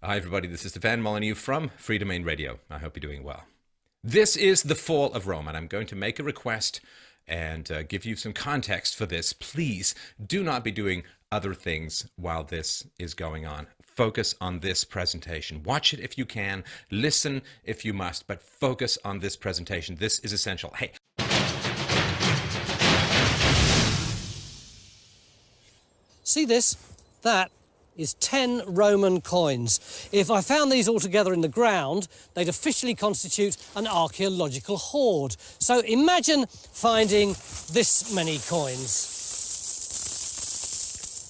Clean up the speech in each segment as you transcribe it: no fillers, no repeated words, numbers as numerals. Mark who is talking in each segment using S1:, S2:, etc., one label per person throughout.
S1: Hi everybody, this is Stefan Molyneaux from Free Domain Radio. I hope you're doing well. This is the fall of Rome, and I'm going to make a request and give you some context for this. Please do not be doing other things while this is going on. Focus on this presentation. Watch it if you can, listen if you must, but focus on this presentation. This is essential. Hey.
S2: See this? That is 10 Roman coins. If I found these all together in the ground, they'd officially constitute an archaeological hoard. So imagine finding this many coins.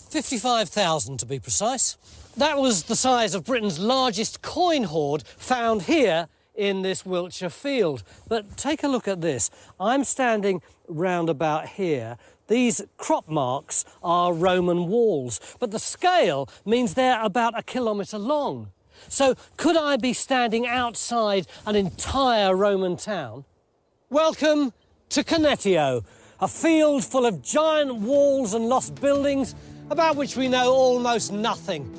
S2: 55,000 to be precise. That was the size of Britain's largest coin hoard found here in this Wiltshire field. But take a look at this. I'm standing round about here. These crop marks are Roman walls, but the scale means they're about 1 kilometre long. So could I be standing outside an entire Roman town? Welcome to Cunetio, a field full of giant walls and lost buildings about which we know almost nothing.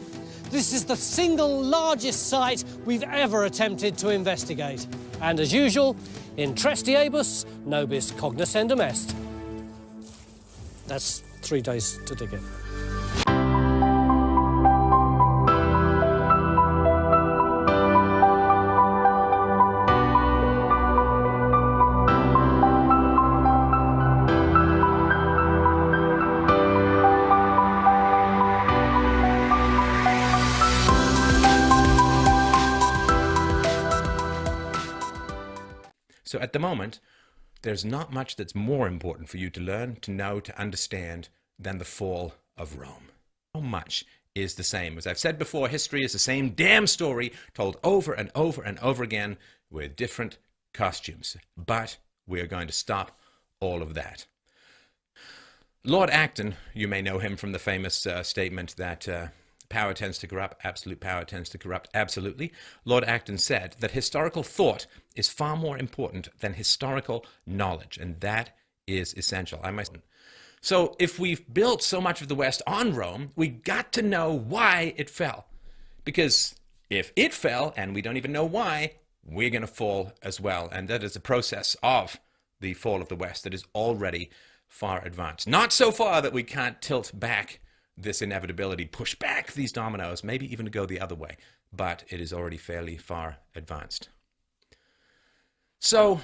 S2: This is the single largest site we've ever attempted to investigate. And as usual, in Trestiebus nobis cognoscendum est. That's 3 days to dig it.
S1: So at the moment, there's not much that's more important for you to learn, to know, to understand than the fall of Rome. So much is the same. As I've said before, history is the same damn story told over and over and over again with different costumes. But we're going to stop all of that. Lord Acton, you may know him from the famous statement that power tends to corrupt, absolute power tends to corrupt absolutely. Lord Acton said that historical thought is far more important than historical knowledge, and that is essential. So if we've built so much of the West on Rome, we got to know why it fell. Because if it fell, and we don't even know why, we're going to fall as well. And that is a process of the fall of the West that is already far advanced. Not so far that we can't tilt back this inevitability, push back these dominoes, maybe even go the other way, but it is already fairly far advanced. So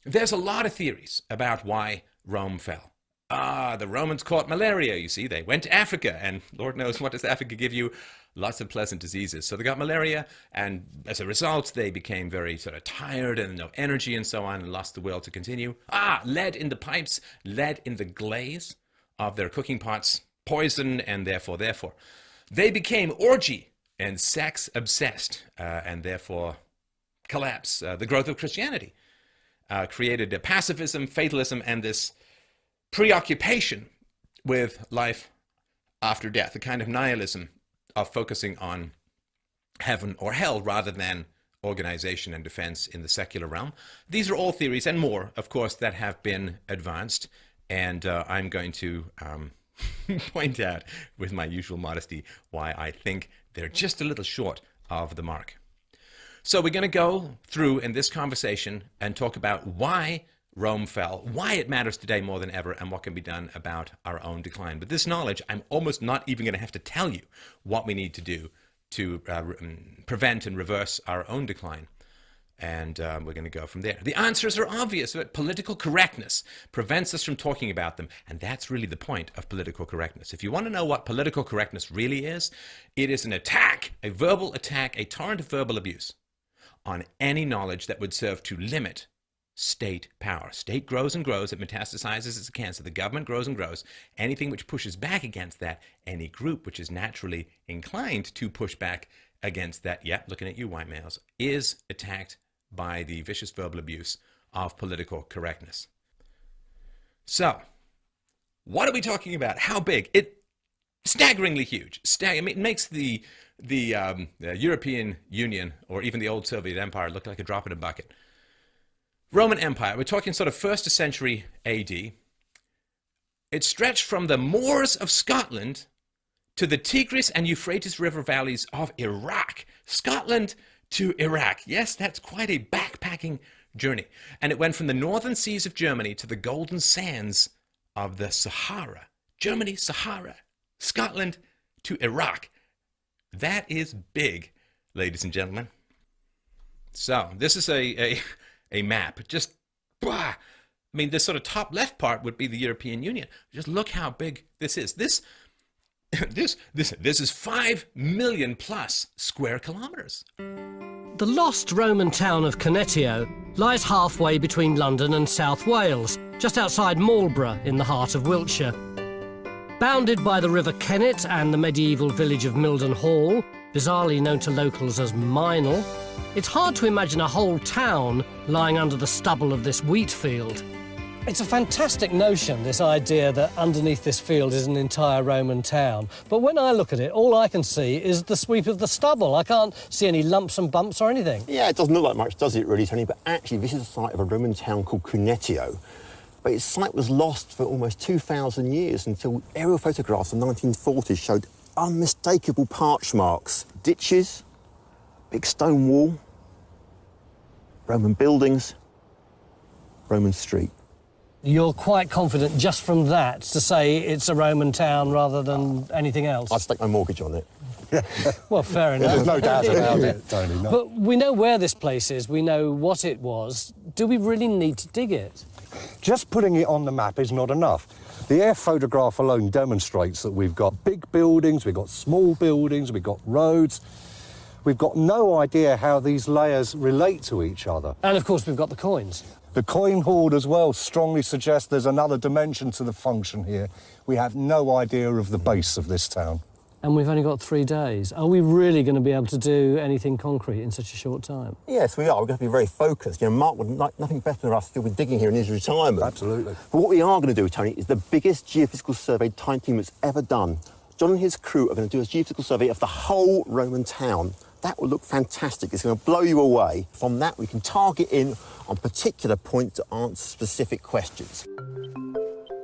S1: there's a lot of theories about why Rome fell. The Romans caught malaria, you see. They went to Africa, and Lord knows what does Africa give you? Lots of pleasant diseases. So they got malaria, and as a result, they became very sort of tired and no energy and so on, and lost the will to continue. Lead in the pipes, lead in the glaze of their cooking pots, poison, and therefore. They became orgy and sex obsessed, and therefore collapse. The growth of Christianity created a pacifism, fatalism, and this preoccupation with life after death, a kind of nihilism of focusing on heaven or hell rather than organization and defense in the secular realm. These are all theories and more, of course, that have been advanced, and I'm going to point out with my usual modesty why I think they're just a little short of the mark. So we're going to go through in this conversation and talk about why Rome fell, why it matters today more than ever, and what can be done about our own decline. With this knowledge, I'm almost not even going to have to tell you what we need to do to prevent and reverse our own decline. And we're going to go from there. The answers are obvious, but political correctness prevents us from talking about them. And that's really the point of political correctness. If you want to know what political correctness really is, it is an attack, a verbal attack, a torrent of verbal abuse on any knowledge that would serve to limit state power. State grows and grows. It metastasizes as it can. So the government grows and grows. Anything which pushes back against that, any group which is naturally inclined to push back against that, looking at you white males, is attacked by the vicious verbal abuse of political correctness. So, what are we talking about? How big? Staggeringly huge. It makes the European Union or even the old Soviet Empire look like a drop in a bucket. Roman Empire, we're talking sort of 1st century AD. It stretched from the moors of Scotland to the Tigris and Euphrates River valleys of Iraq. Scotland to Iraq. Yes, that's quite a backpacking journey. And it went from the northern seas of Germany to the golden sands of the Sahara. Germany, Sahara, Scotland to Iraq. That is big, ladies and gentlemen. So this is a map. Just, I mean, this sort of top left part would be the European Union. Just look how big this is. This is 5 million plus square kilometers.
S2: The lost Roman town of Cunetio lies halfway between London and South Wales, just outside Marlborough in the heart of Wiltshire. Bounded by the River Kennet and the medieval village of Milden Hall, bizarrely known to locals as Minel, it's hard to imagine a whole town lying under the stubble of this wheat field. It's a fantastic notion, this idea that underneath this field is an entire Roman town. But when I look at it, all I can see is the sweep of the stubble. I can't see any lumps and bumps or anything.
S3: Yeah, it doesn't look like much, does it, really, Tony? But actually, this is the site of a Roman town called Cunetio. But its site was lost for almost 2,000 years until aerial photographs in the 1940s showed unmistakable parch marks. Ditches, big stone wall, Roman buildings, Roman street.
S2: You're quite confident just from that to say it's a Roman town rather than anything else?
S3: I'd stake my mortgage on it.
S2: Well, fair enough.
S4: There's no doubt about it, Tony. No.
S2: But we know where this place is, we know what it was. Do we really need to dig it?
S4: Just putting it on the map is not enough. The air photograph alone demonstrates that we've got big buildings, we've got small buildings, we've got roads. We've got no idea how these layers relate to each other.
S2: And, of course, we've got the coins.
S4: The coin hoard as well strongly suggests there's another dimension to the function here. We have no idea of the base of this town.
S2: And we've only got 3 days. Are we really going to be able to do anything concrete in such a short time?
S3: Yes, we are. We're going to be very focused. You know, Mark would like nothing better than us still be digging here in his retirement.
S4: Absolutely.
S3: But what we are going to do, Tony, is the biggest geophysical survey time team has ever done. John and his crew are going to do a geophysical survey of the whole Roman town. That will look fantastic. It's going to blow you away. From that, we can target in on particular points to answer specific questions.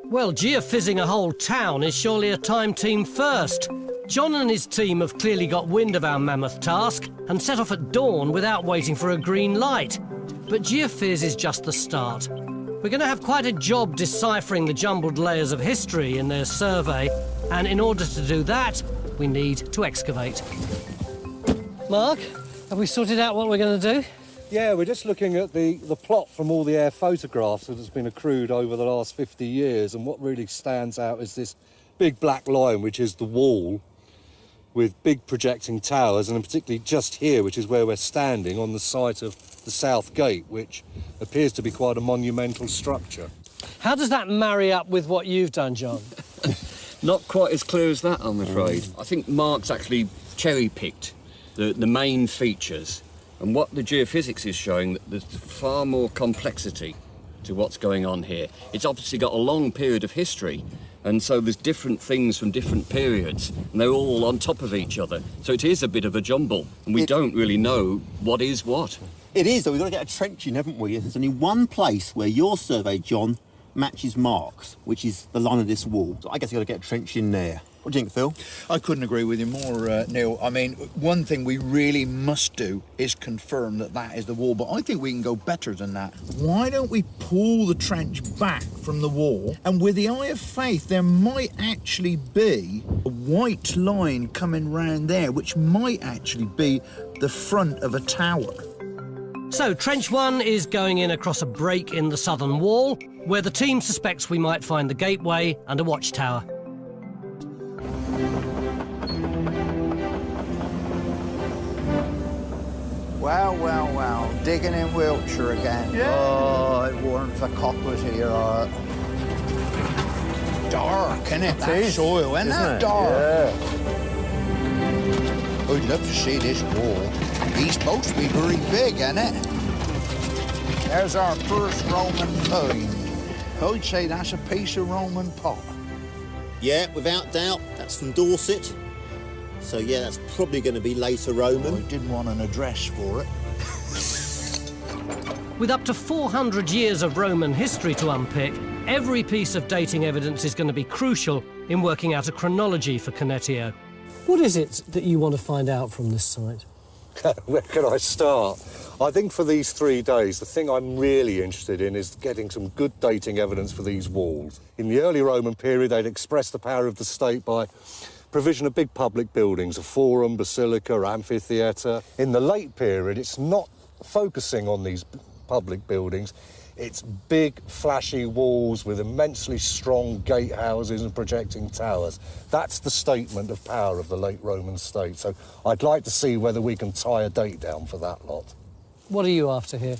S2: Well, geophysics a whole town is surely a time team first. John and his team have clearly got wind of our mammoth task and set off at dawn without waiting for a green light. But geophys is just the start. We're going to have quite a job deciphering the jumbled layers of history in their survey, and in order to do that, we need to excavate. Mark, have we sorted out what we're going to do?
S4: Yeah, we're just looking at the plot from all the air photographs that has been accrued over the last 50 years, and what really stands out is this big black line, which is the wall, with big projecting towers, and particularly just here, which is where we're standing, on the site of the South Gate, which appears to be quite a monumental structure.
S2: How does that marry up with what you've done, John?
S5: Not quite as clear as that, I'm afraid. I think Mark's actually cherry-picked the main features, and what the geophysics is showing, that there's far more complexity to what's going on here. It's obviously got a long period of history, and so there's different things from different periods, and they're all on top of each other. So it is a bit of a jumble, and we don't really know what is what.
S3: It is, though. We've got to get a trench in, haven't we? There's only one place where your survey, John, matches Mark's, which is the line of this wall. So I guess we've got to get a trench in there. What do you think, Phil?
S6: I couldn't agree with you more, Neil. I mean, one thing we really must do is confirm that that is the wall, but I think we can go better than that. Why don't we pull the trench back from the wall, and with the eye of faith, there might actually be a white line coming round there, which might actually be the front of a tower.
S2: So, Trench 1 is going in across a break in the southern wall, where the team suspects we might find the gateway and a watchtower.
S7: Well, digging in Wiltshire again. Yeah. Oh, it warms the cockles here.
S6: Dark, isn't it? That
S3: is,
S6: soil, isn't it? Dark.
S3: Yeah.
S6: I'd love to see this wall. He's supposed to be very big, isn't it? There's our first Roman find. I'd say that's a piece of Roman pot.
S3: Yeah, without doubt. That's from Dorset. So, yeah, that's probably going to be later Roman.
S6: I didn't want an address for it.
S2: With up to 400 years of Roman history to unpick, every piece of dating evidence is going to be crucial in working out a chronology for Cunetio. What is it that you want to find out from this site?
S4: Where can I start? I think for these 3 days, the thing I'm really interested in is getting some good dating evidence for these walls. In the early Roman period, they'd expressed the power of the state by provision of big public buildings, a forum, basilica, amphitheatre. In the late period, it's not focusing on these public buildings. It's big, flashy walls with immensely strong gatehouses and projecting towers. That's the statement of power of the late Roman state. So I'd like to see whether we can tie a date down for that lot.
S2: What are you after here?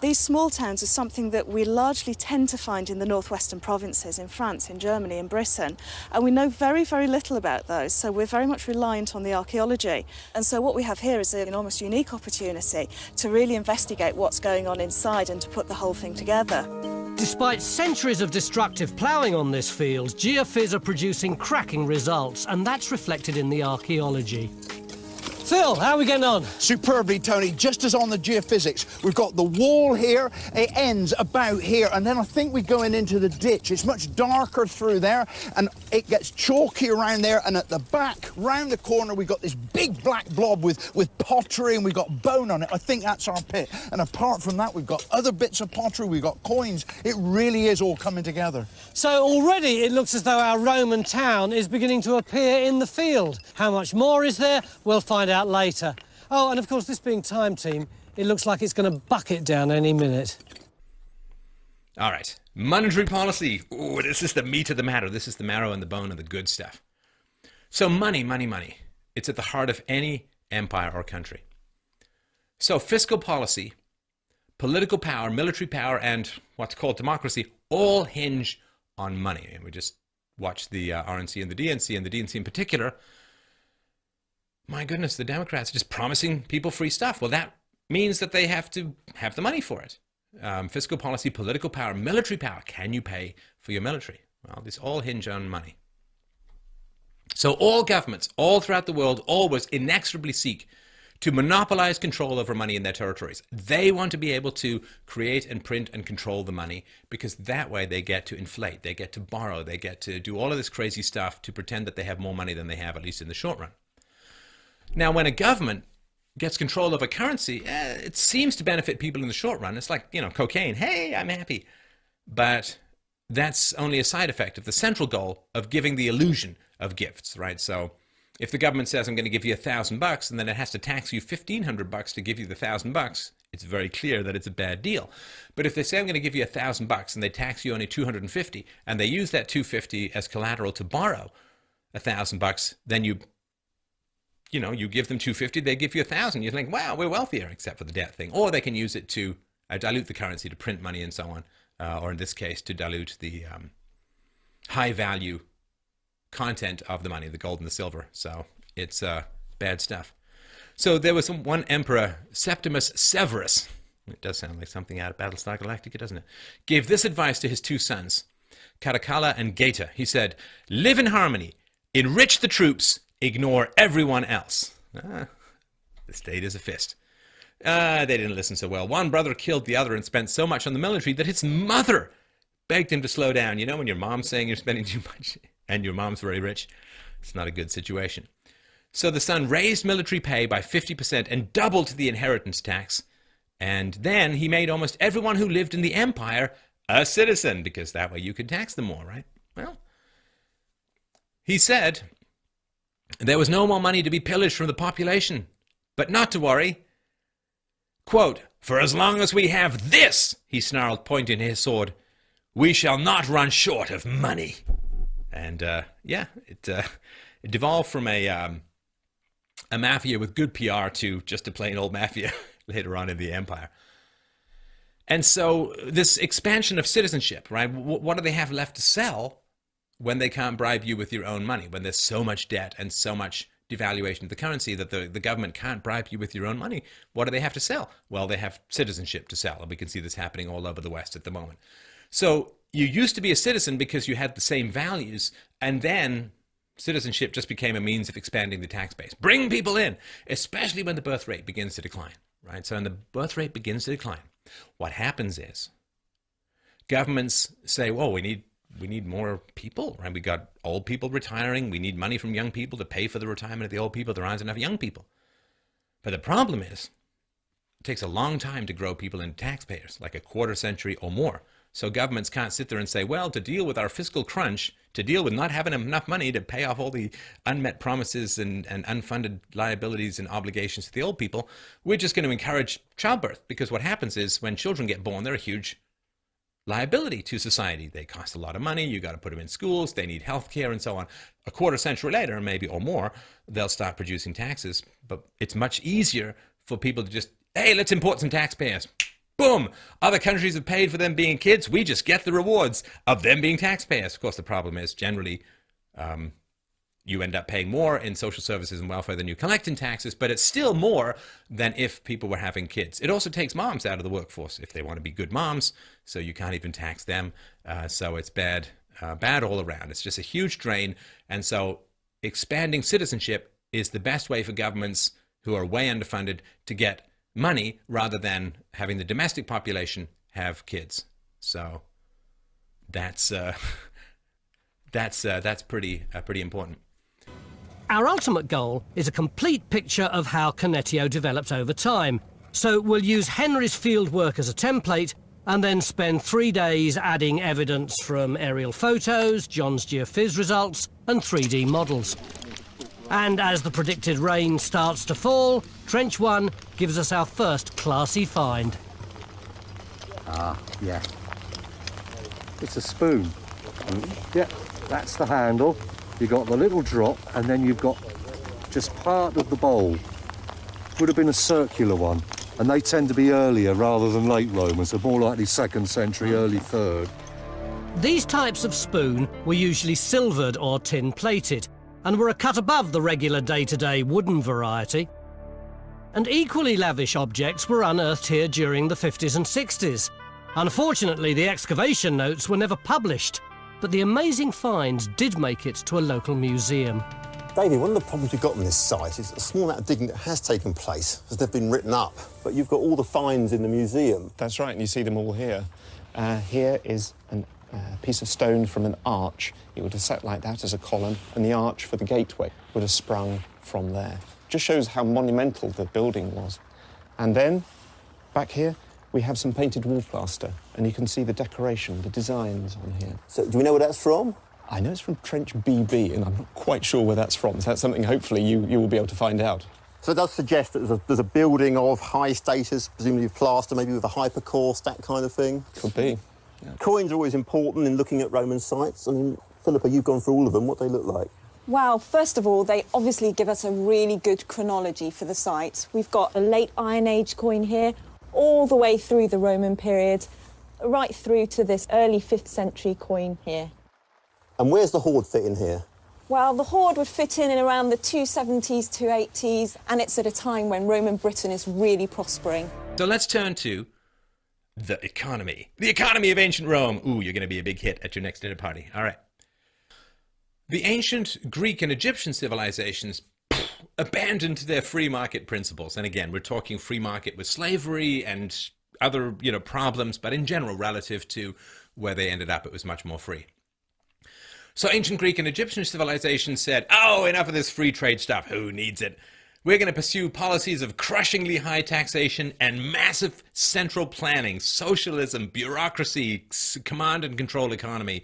S8: These small towns are something that we largely tend to find in the northwestern provinces, in France, in Germany, in Britain, and we know very, very little about those, so we're very much reliant on the archaeology. And so what we have here is an almost unique opportunity to really investigate what's going on inside and to put the whole thing together.
S2: Despite centuries of destructive ploughing on this field, geophys are producing cracking results, and that's reflected in the archaeology. Phil, how are we getting on?
S6: Superbly, Tony. Just as on the geophysics, we've got the wall here, it ends about here, and then I think we're going into the ditch. It's much darker through there, and it gets chalky around there, and at the back, round the corner, we've got this big black blob with pottery, and we've got bone on it. I think that's our pit. And apart from that, we've got other bits of pottery, we've got coins. It really is all coming together.
S2: So already it looks as though our Roman town is beginning to appear in the field. How much more is there? We'll find out later. Oh, and of course, this being Time Team, it looks like it's going to bucket down any minute.
S1: All right. Monetary policy. Ooh, this is the meat of the matter. This is the marrow and the bone of the good stuff. So money, money, money. It's at the heart of any empire or country. So fiscal policy, political power, military power, and what's called democracy all hinge on money. And we just watched the RNC and the DNC in particular. My goodness, the Democrats are just promising people free stuff. Well, that means that they have to have the money for it. Fiscal policy, political power, military power. Can you pay for your military? Well, this all hinge on money. So all governments, all throughout the world, always inexorably seek to monopolize control over money in their territories. They want to be able to create and print and control the money because that way they get to inflate, they get to borrow, they get to do all of this crazy stuff to pretend that they have more money than they have, at least in the short run. Now, when a government gets control of a currency, it seems to benefit people in the short run. It's like, you know, cocaine. Hey, I'm happy. But that's only a side effect of the central goal of giving the illusion of gifts, right? So if the government says, I'm going to give you $1,000 and then it has to tax you $1,500 to give you the $1,000, it's very clear that it's a bad deal. But if they say, I'm going to give you $1,000 and they tax you only $250 and they use that $250 as collateral to borrow $1,000, then you give them $250, they give you $1,000. You think, wow, we're wealthier, except for the debt thing. Or they can use it to dilute the currency, to print money and so on. Or in this case, to dilute the high value content of the money, the gold and the silver. So it's bad stuff. So there was one emperor, Septimus Severus. It does sound like something out of Battlestar Galactica, doesn't it? Gave this advice to his two sons, Caracalla and Gaeta. He said, live in harmony, enrich the troops, ignore everyone else. The state is a fist. They didn't listen so well. One brother killed the other and spent so much on the military that his mother begged him to slow down. You know, when your mom's saying you're spending too much and your mom's very rich, it's not a good situation. So the son raised military pay by 50% and doubled the inheritance tax. And then he made almost everyone who lived in the empire a citizen, because that way you could tax them more, right? Well, he said there was no more money to be pillaged from the population, but not to worry. Quote, for as long as we have this, he snarled, pointing his sword, we shall not run short of money. And it devolved from a mafia with good PR to just a plain old mafia later on in the empire. And so this expansion of citizenship, right? What do they have left to sell when they can't bribe you with your own money, when there's so much debt and so much devaluation of the currency that the government can't bribe you with your own money? What do they have to sell? Well, they have citizenship to sell, and we can see this happening all over the West at the moment. So you used to be a citizen because you had the same values, and then citizenship just became a means of expanding the tax base. Bring people in, especially when the birth rate begins to decline, right? So when the birth rate begins to decline, what happens is governments say, well, we need we need more people, right? We got old people retiring. We need money from young people to pay for the retirement of the old people. There aren't enough young people. But the problem is, it takes a long time to grow people into taxpayers, like a quarter century or more. So governments can't sit there and say, well, to deal with our fiscal crunch, to deal with not having enough money to pay off all the unmet promises and unfunded liabilities and obligations to the old people, we're just going to encourage childbirth. Because what happens is when children get born, they're a huge liability to society. They cost a lot of money. You got to put them in schools. They need health care and so on. A quarter century later, maybe or more, they'll start producing taxes. But it's much easier for people to just, hey, let's import some taxpayers. Boom! Other countries have paid for them being kids. We just get the rewards of them being taxpayers. Of course, the problem is generally you end up paying more in social services and welfare than you collect in taxes, but it's still more than if people were having kids. It also takes moms out of the workforce if they want to be good moms, so you can't even tax them. So it's bad all around. It's just a huge drain. And so expanding citizenship is the best way for governments who are way underfunded to get money rather than having the domestic population have kids. So that's pretty important.
S2: Our ultimate goal is a complete picture of how Cunetio developed over time. So we'll use Henry's field work as a template and then spend 3 days adding evidence from aerial photos, John's geophys results and 3D models. And as the predicted rain starts to fall, Trench 1 gives us our first classy find.
S4: Ah, yeah. It's a spoon. Yeah, that's the handle. You've got the little drop, and then you've got just part of the bowl. Would have been a circular one, and they tend to be earlier rather than late Roman, so more likely 2nd century, early 3rd.
S2: These types of spoon were usually silvered or tin-plated, and were a cut above the regular day-to-day wooden variety. And equally lavish objects were unearthed here during the 50s and 60s. Unfortunately, the excavation notes were never published, but the amazing finds did make it to a local museum.
S3: David, one of the problems we've got on this site is a small amount of digging that has taken place, as they've been written up, but you've got all the finds in the museum.
S9: That's right, and you see them all here. Here is a piece of stone from an arch. It would have sat like that as a column, and the arch for the gateway would have sprung from there. Just shows how monumental the building was. And then, back here, we have some painted wall plaster, and you can see the decoration, the designs on here.
S3: So, do we know where that's from?
S9: I know it's from Trench BB, and I'm not quite sure where that's from, so that's something hopefully you will be able to find out.
S3: So it does suggest that there's a building of high status, presumably of plaster, maybe with a hypercourse, that kind of thing?
S9: Could be. Yeah.
S3: Coins are always important in looking at Roman sites. I mean, Philippa, you've gone through all of them. What do they look like?
S10: Well, first of all, they obviously give us a really good chronology for the site. We've got a late Iron Age coin here, all the way through the Roman period, right through to this early 5th century coin here.
S3: And where's the hoard fit in here?
S10: Well, the hoard would fit in around the 270s, 280s, and it's at a time when Roman Britain is really prospering.
S1: So let's turn to the economy. The economy of ancient Rome. Ooh, you're going to be a big hit at your next dinner party. All right. The ancient Greek and Egyptian civilizations abandoned their free market principles. And again, we're talking free market with slavery and other, problems, but in general, relative to where they ended up, it was much more free. So ancient Greek and Egyptian civilizations said, oh, enough of this free trade stuff. Who needs it? We're going to pursue policies of crushingly high taxation and massive central planning, socialism, bureaucracy, command and control economy.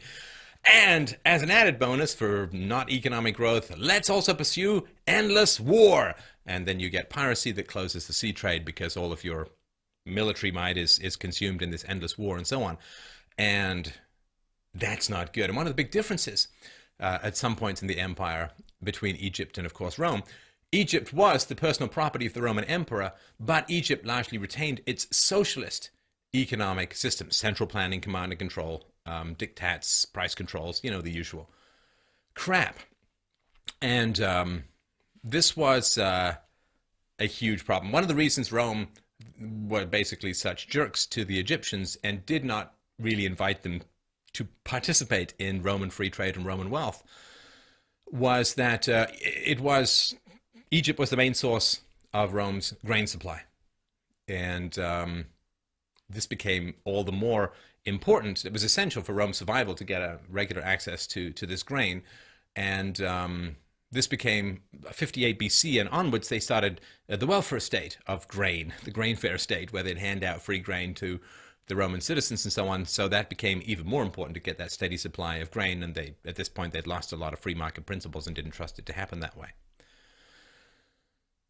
S1: And as an added bonus for not economic growth, let's also pursue endless war. And then you get piracy that closes the sea trade because all of your military might is consumed in this endless war and so on. And that's not good. And one of the big differences at some points in the empire between Egypt and, of course, Rome, Egypt was the personal property of the Roman emperor, but Egypt largely retained its socialist economic system, central planning, command and control, diktats, price controls, the usual crap. And this was a huge problem. One of the reasons Rome were basically such jerks to the Egyptians and did not really invite them to participate in Roman free trade and Roman wealth was that Egypt was the main source of Rome's grain supply. And this became all the more important. It was essential for Rome's survival to get a regular access to this grain. And this became 58 BC and onwards, they started the welfare state of grain, the grain fair state, where they'd hand out free grain to the Roman citizens and so on. So that became even more important to get that steady supply of grain. And they, at this point, they'd lost a lot of free market principles and didn't trust it to happen that way.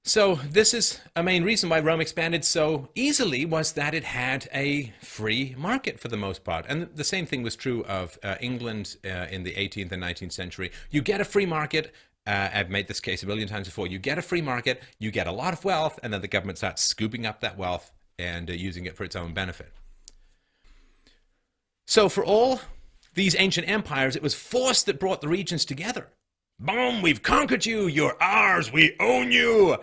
S1: So this is a main reason why Rome expanded so easily, was that it had a free market for the most part. And the same thing was true of England in the 18th and 19th century. You get a free market. I've made this case a million times before. You get a free market, you get a lot of wealth, and then the government starts scooping up that wealth and using it for its own benefit. So for all these ancient empires, it was force that brought the regions together. Boom, we've conquered you, you're ours, we own you.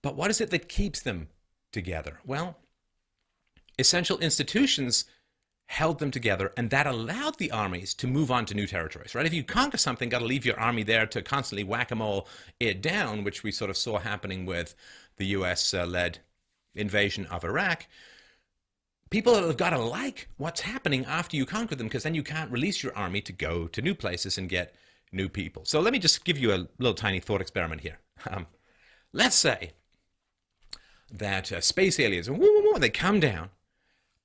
S1: But what is it that keeps them together? Well, essential institutions held them together, and that allowed the armies to move on to new territories, right? If you conquer something, got to leave your army there to constantly whack-a-mole it down, which we sort of saw happening with the US-led invasion of Iraq. People have got to like what's happening after you conquer them, because then you can't release your army to go to new places and get new people. So let me just give you a little tiny thought experiment here. Let's say that space aliens, they come down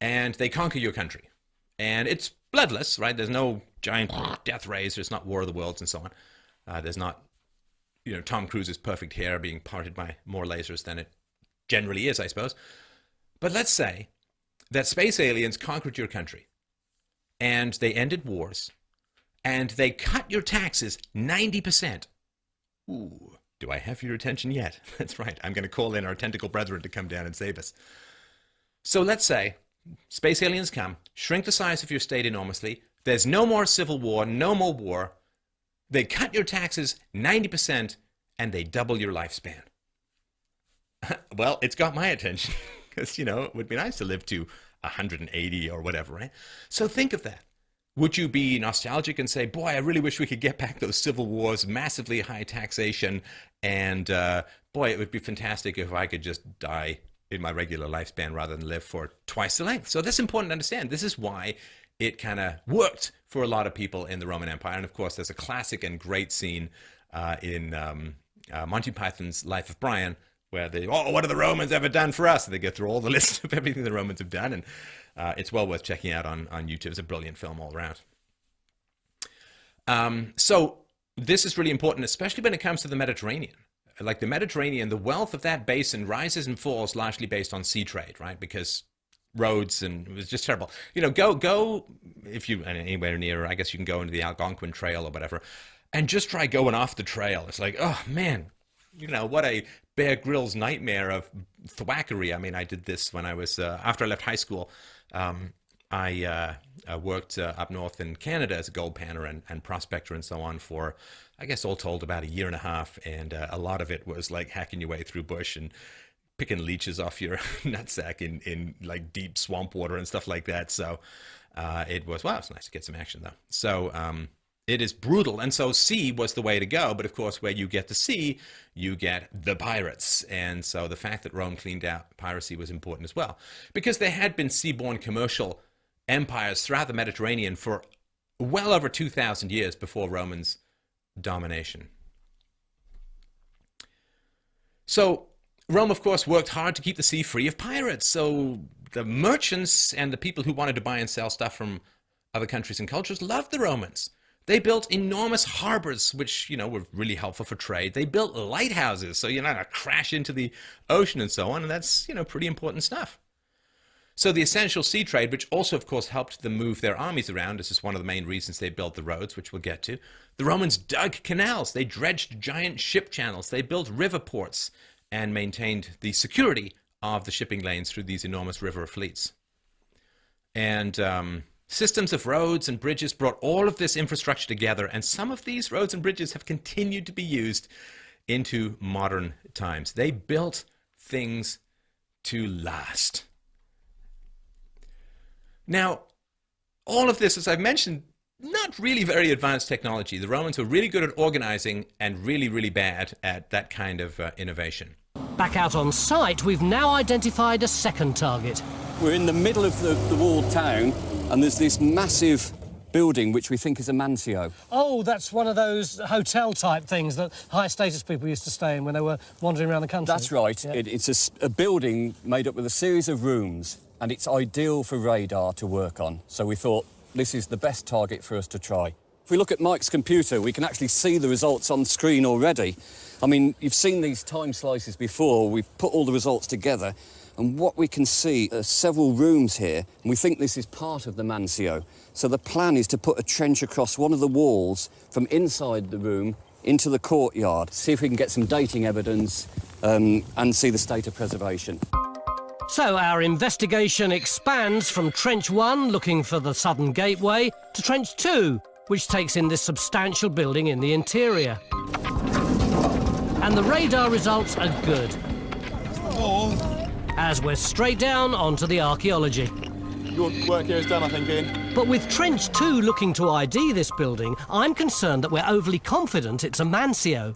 S1: and they conquer your country. And it's bloodless, right? There's no giant death rays. There's not War of the Worlds and so on. There's not, Tom Cruise's perfect hair being parted by more lasers than it generally is, I suppose. But let's say that space aliens conquered your country and they ended wars and they cut your taxes 90%. Ooh, do I have your attention yet? That's right. I'm going to call in our tentacle brethren to come down and save us. So let's say space aliens come, shrink the size of your state enormously. There's no more civil war, no more war. They cut your taxes 90% and they double your lifespan. Well, it's got my attention because, it would be nice to live to 180 or whatever, right? So think of that. Would you be nostalgic and say, boy, I really wish we could get back those civil wars, massively high taxation, and boy, it would be fantastic if I could just die in my regular lifespan rather than live for twice the length. So that's important to understand. This is why it kind of worked for a lot of people in the Roman Empire. And of course, there's a classic and great scene in Monty Python's Life of Brian, where they, what have the Romans ever done for us? And they go through all the list of everything the Romans have done. And it's well worth checking out on YouTube. It's a brilliant film all around. So this is really important, especially when it comes to the Mediterranean. Like the Mediterranean, the wealth of that basin rises and falls largely based on sea trade, right? Because roads, and it was just terrible. Go if you anywhere near, I guess you can go into the Algonquin Trail or whatever, and just try going off the trail. It's like, oh man, what a Bear Grylls nightmare of thwackery. I mean, I did this when I was, after I left high school, I worked up north in Canada as a gold panner and prospector and so on for, I guess, all told about a year and a half. And a lot of it was like hacking your way through bush and picking leeches off your nutsack in like deep swamp water and stuff like that. So it was nice to get some action though. So it is brutal. And so sea was the way to go. But of course, where you get the sea, you get the pirates. And so the fact that Rome cleaned out piracy was important as well, because there had been seaborne commercial empires throughout the Mediterranean for well over 2,000 years before Romans' domination. So Rome, of course, worked hard to keep the sea free of pirates. So the merchants and the people who wanted to buy and sell stuff from other countries and cultures loved the Romans. They built enormous harbors, which, were really helpful for trade. They built lighthouses, so you're not going to crash into the ocean and so on, and that's, pretty important stuff. So the essential sea trade, which also, of course, helped them move their armies around, this is one of the main reasons they built the roads, which we'll get to. The Romans dug canals. They dredged giant ship channels. They built river ports and maintained the security of the shipping lanes through these enormous river fleets. And systems of roads and bridges brought all of this infrastructure together, and some of these roads and bridges have continued to be used into modern times. They built things to last. Now, all of this, as I've mentioned, not really very advanced technology. The Romans were really good at organizing and really, really bad at that kind of innovation.
S2: Back out on site, we've now identified a second target.
S5: We're in the middle of the walled town, and there's this massive building which we think is a mansio.
S2: Oh, that's one of those hotel-type things that high-status people used to stay in when they were wandering around the country.
S5: That's right.
S2: Yeah.
S5: It's a building made up with a series of rooms, and it's ideal for radar to work on. So we thought this is the best target for us to try. If we look at Mike's computer, we can actually see the results on screen already. I mean, you've seen these time slices before. We've put all the results together, and what we can see are several rooms here, and we think this is part of the mansio. So the plan is to put a trench across one of the walls from inside the room into the courtyard, see if we can get some dating evidence and see the state of preservation.
S2: So our investigation expands from Trench 1, looking for the southern gateway, to Trench 2, which takes in this substantial building in the interior. And the radar results are good, as we're straight down onto the archaeology.
S11: Your work here is done, I think, Ian.
S2: But with Trench 2 looking to ID this building, I'm concerned that we're overly confident it's a mansio.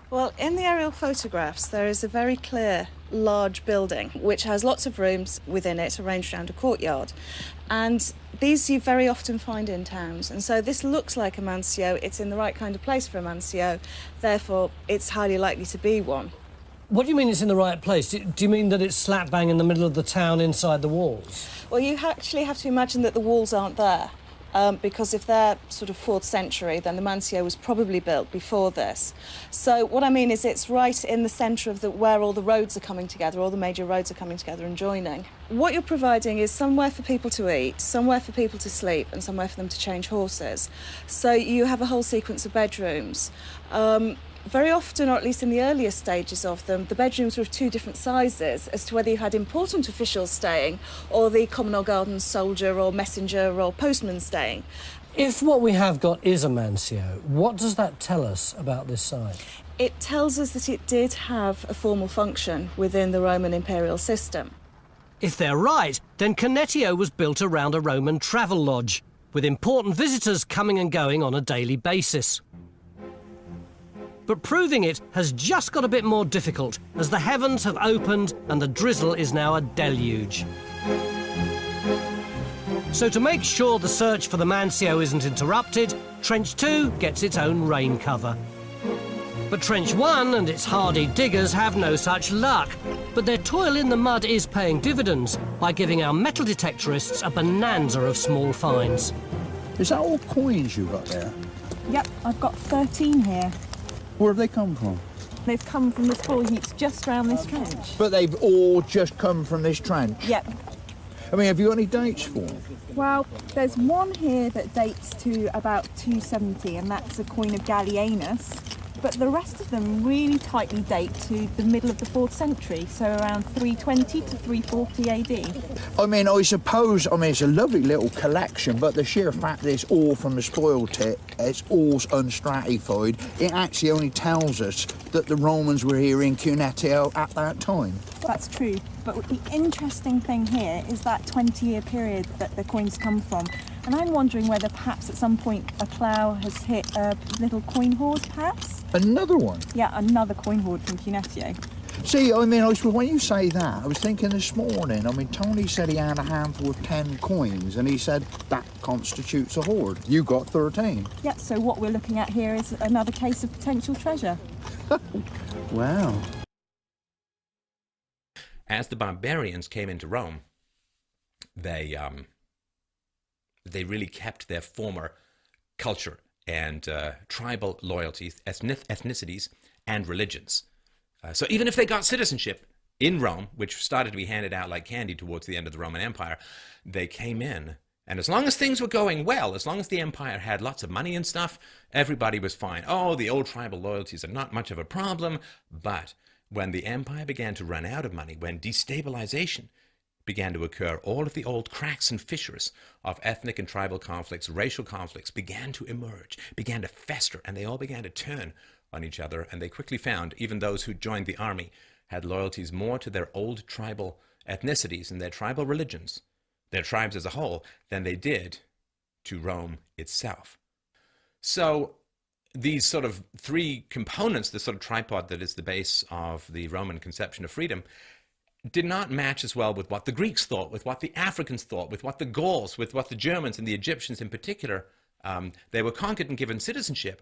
S8: Well, in the aerial photographs, there is a very clear, large building which has lots of rooms within it arranged around a courtyard. And these you very often find in towns. And so this looks like a mansio. It's in the right kind of place for a mansio. Therefore, it's highly likely to be one.
S2: What do you mean it's in the right place? Do you mean that it's slap bang in the middle of the town inside the walls?
S8: Well, you actually have to imagine that the walls aren't there. Because if they're sort of 4th century, then the mansio was probably built before this. So what I mean is it's right in the centre of where all the roads are coming together, all the major roads are coming together and joining. What you're providing is somewhere for people to eat, somewhere for people to sleep, and somewhere for them to change horses. So you have a whole sequence of bedrooms. Very often, or at least in the earlier stages of them, the bedrooms were of 2 different sizes as to whether you had important officials staying or the common or garden soldier or messenger or postman staying.
S2: If what we have got is a mansio, what does that tell us about this site?
S8: It tells us that it did have a formal function within the Roman imperial system.
S2: If they're right, then Cunetio was built around a Roman travel lodge, with important visitors coming and going on a daily basis. But proving it has just got a bit more difficult, as the heavens have opened and the drizzle is now a deluge. So to make sure the search for the mansio isn't interrupted, Trench 2 gets its own rain cover. But Trench 1 and its hardy diggers have no such luck. But their toil in the mud is paying dividends by giving our metal detectorists a bonanza of small finds.
S6: Is that all coins you got there?
S10: Yep, I've got 13 here.
S6: Where have they come from?
S10: They've come from the spoil heaps just round this trench.
S6: But they've all just come from this trench?
S10: Yep.
S6: I mean, have you got any dates for them?
S10: Well, there's one here that dates to about 270, and that's a coin of Gallienus. But the rest of them really tightly date to the middle of the 4th century, so around 320 to 340 AD.
S6: I mean, I suppose, it's a lovely little collection, but the sheer fact that it's all from the spoil tip, it's all unstratified, it actually only tells us that the Romans were here in Cunetio at that time.
S10: That's true, but the interesting thing here is that 20-year period that the coins come from. And I'm wondering whether perhaps at some point a plough has hit a little coin hoard, perhaps?
S6: Another one?
S10: Yeah, another coin hoard from Cunetio.
S6: See, when you say that, I was thinking this morning, Tony said he had a handful of 10 coins, and he said that constitutes a hoard. You got 13.
S10: Yeah, so what we're looking at here is another case of potential treasure.
S6: Wow.
S1: As the barbarians came into Rome, they really kept their former culture and tribal loyalties, ethnicities, and religions. So even if they got citizenship in Rome, which started to be handed out like candy towards the end of the Roman Empire, they came in, and as long as things were going well, as long as the empire had lots of money and stuff, everybody was fine. Oh, the old tribal loyalties are not much of a problem, but when the empire began to run out of money, when destabilization began to occur, all of the old cracks and fissures of ethnic and tribal conflicts, racial conflicts, began to emerge, began to fester, and they all began to turn on each other. And they quickly found, even those who joined the army had loyalties more to their old tribal ethnicities and their tribal religions, their tribes as a whole, than they did to Rome itself. So these sort of 3 components, this sort of tripod that is the base of the Roman conception of freedom, did not match as well with what the Greeks thought, with what the Africans thought, with what the Gauls, with what the Germans and the Egyptians in particular. They were conquered and given citizenship,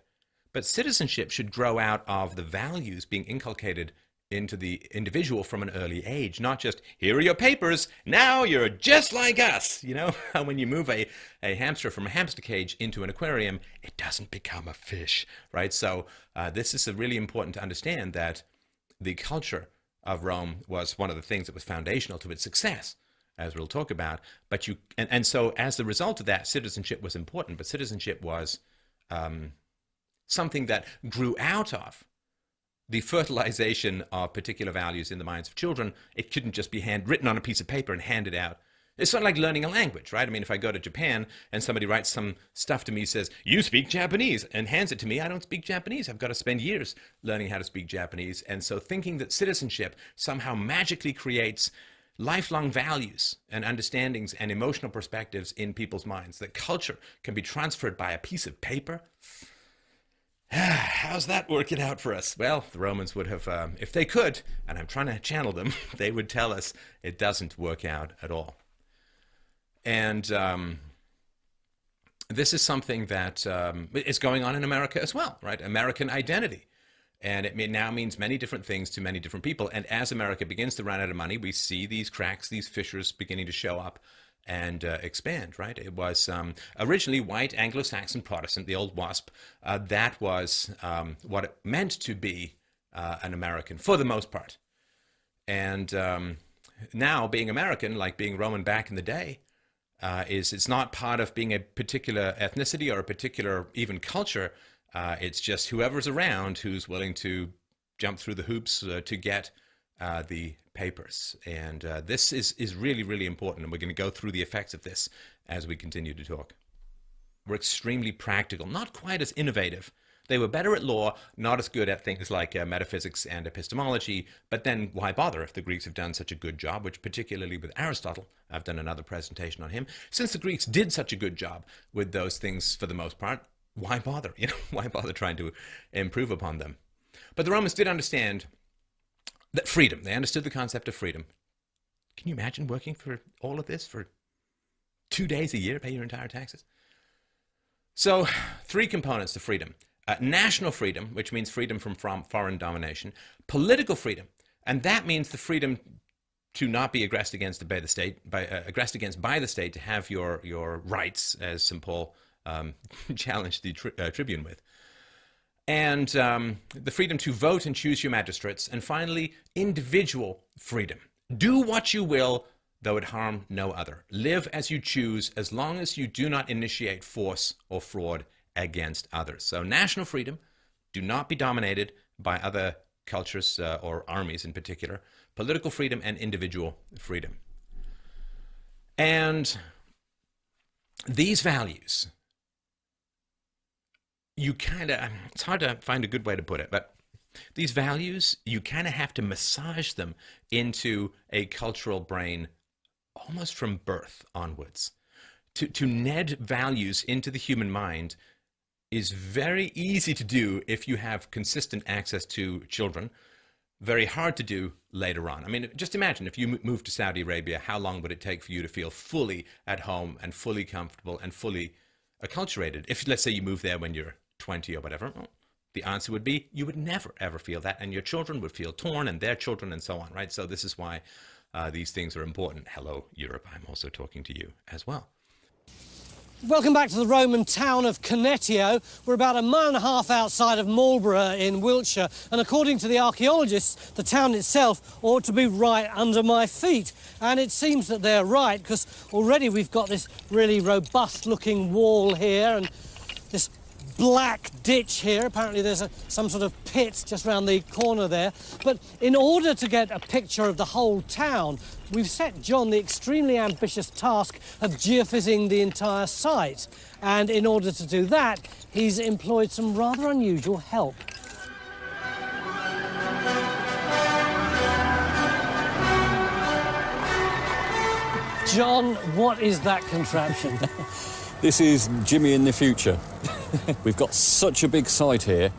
S1: but citizenship should grow out of the values being inculcated into the individual from an early age, not just, here are your papers, now you're just like us. You know, when you move a hamster from a hamster cage into an aquarium, it doesn't become a fish, right? So this is really important to understand, that the culture of Rome was one of the things that was foundational to its success, as we'll talk about. But and so as a result of that, citizenship was important, but citizenship was something that grew out of the fertilization of particular values in the minds of children. It couldn't just be written on a piece of paper and handed out. It's sort of like learning a language, right? I mean, if I go to Japan and somebody writes some stuff to me, says, you speak Japanese, and hands it to me, I don't speak Japanese. I've got to spend years learning how to speak Japanese. And so thinking that citizenship somehow magically creates lifelong values and understandings and emotional perspectives in people's minds, that culture can be transferred by a piece of paper, how's that working out for us? Well, the Romans would have, if they could, and I'm trying to channel them, they would tell us it doesn't work out at all. And this is something that is going on in America as well, right? American identity. And it now means many different things to many different people. And as America begins to run out of money, we see these cracks, these fissures beginning to show up and expand, right? It was originally white, Anglo-Saxon, Protestant, the old WASP. That was what it meant to be an American, for the most part. And now being American, like being Roman back in the day, it's not part of being a particular ethnicity or a particular even culture. It's just whoever's around who's willing to jump through the hoops to get the papers. And this is really, really important. And we're going to go through the effects of this as we continue to talk. We're extremely practical, not quite as innovative. They were better at law, not as good at things like metaphysics and epistemology. But then why bother if the Greeks have done such a good job, which particularly with Aristotle, I've done another presentation on him. Since the Greeks did such a good job with those things for the most part, why bother? You know, why bother trying to improve upon them? But the Romans did understand that freedom. They understood the concept of freedom. Can you imagine working for all of this for 2 days a year, pay your entire taxes? So 3 components to freedom. National freedom, which means freedom from foreign domination. Political freedom, and that means the freedom to not be aggressed against by the state, to have your rights, as St. Paul challenged the tribune with. And the freedom to vote and choose your magistrates. And finally, individual freedom. Do what you will, though it harm no other. Live as you choose, as long as you do not initiate force or fraud against others. So national freedom, do not be dominated by other cultures or armies in particular. Political freedom and individual freedom. And these values, you kind of, it's hard to find a good way to put it, but these values, you kind of have to massage them into a cultural brain almost from birth onwards. To ned values into the human mind is very easy to do if you have consistent access to children. Very hard to do later on. I mean, just imagine if you moved to Saudi Arabia, how long would it take for you to feel fully at home and fully comfortable and fully acculturated? If, let's say, you move there when you're 20 or whatever, well, the answer would be you would never, ever feel that. And your children would feel torn, and their children, and so on, right? So this is why these things are important. Hello, Europe. I'm also talking to you as well.
S2: Welcome back to the Roman town of Cunetio. We're about 1.5 miles outside of Marlborough in Wiltshire, and according to the archaeologists, the town itself ought to be right under my feet. And it seems that they're right, because already we've got this really robust-looking wall here and this black ditch here. Apparently there's some sort of pit just round the corner there. But in order to get a picture of the whole town, we've set John the extremely ambitious task of geophysing the entire site. And in order to do that, he's employed some rather unusual help. John, what is that contraption?
S5: This is Jimmy in the future. We've got such a big site here,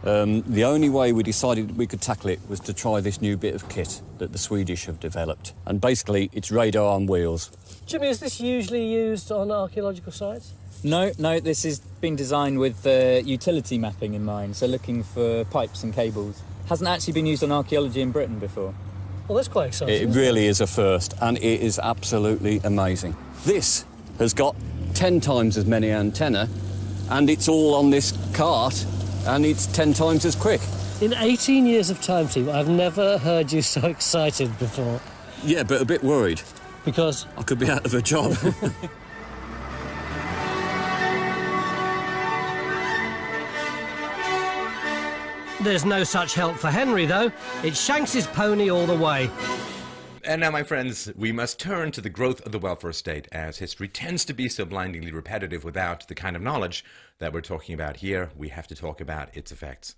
S5: The only way we decided we could tackle it was to try this new bit of kit that the Swedish have developed. And basically, it's radar on wheels.
S2: Jimmy, is this usually used on archaeological sites?
S12: No, this has been designed with utility mapping in mind, so looking for pipes and cables. Hasn't actually been used on archaeology in Britain before.
S2: Well, that's quite exciting.
S5: It really is a first, and it is absolutely amazing. This has got 10 times as many antennae, and it's all on this cart, and it's 10 times as quick.
S2: In 18 years of time, Steve, I've never heard you so excited before.
S5: Yeah, but a bit worried.
S2: Because?
S5: I could be out of a job.
S2: There's no such help for Henry, though. It's Shanks's pony all the way.
S1: And now, my friends, we must turn to the growth of the welfare state, as history tends to be so blindingly repetitive without the kind of knowledge that we're talking about here. We have to talk about its effects.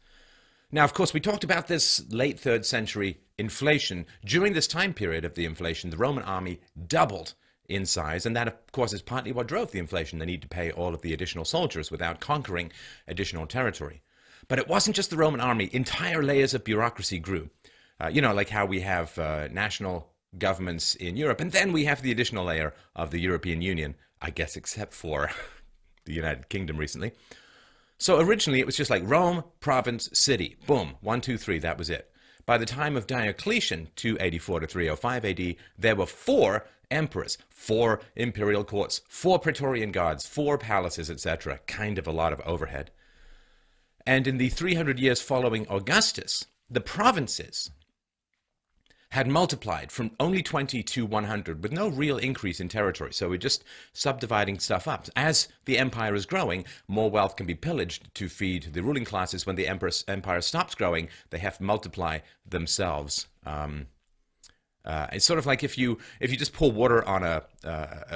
S1: Now, of course, we talked about this late 3rd century inflation. During this time period of the inflation, the Roman army doubled in size, and that, of course, is partly what drove the inflation. They need to pay all of the additional soldiers without conquering additional territory. But it wasn't just the Roman army. Entire layers of bureaucracy grew. Like how we have national governments in Europe, and then we have the additional layer of the European Union, I guess except for the United Kingdom recently. So originally it was just like Rome, province, city. Boom, 1, 2, 3, that was it. By the time of Diocletian, 284 to 305 AD, there were 4 emperors, 4 imperial courts, 4 praetorian guards, 4 palaces, etc. Kind of a lot of overhead. And in the 300 years following Augustus, the provinces had multiplied from only 20 to 100 with no real increase in territory. So we're just subdividing stuff up. As the empire is growing, more wealth can be pillaged to feed the ruling classes. When the empire stops growing, they have to multiply themselves. It's sort of like if you just pour water on a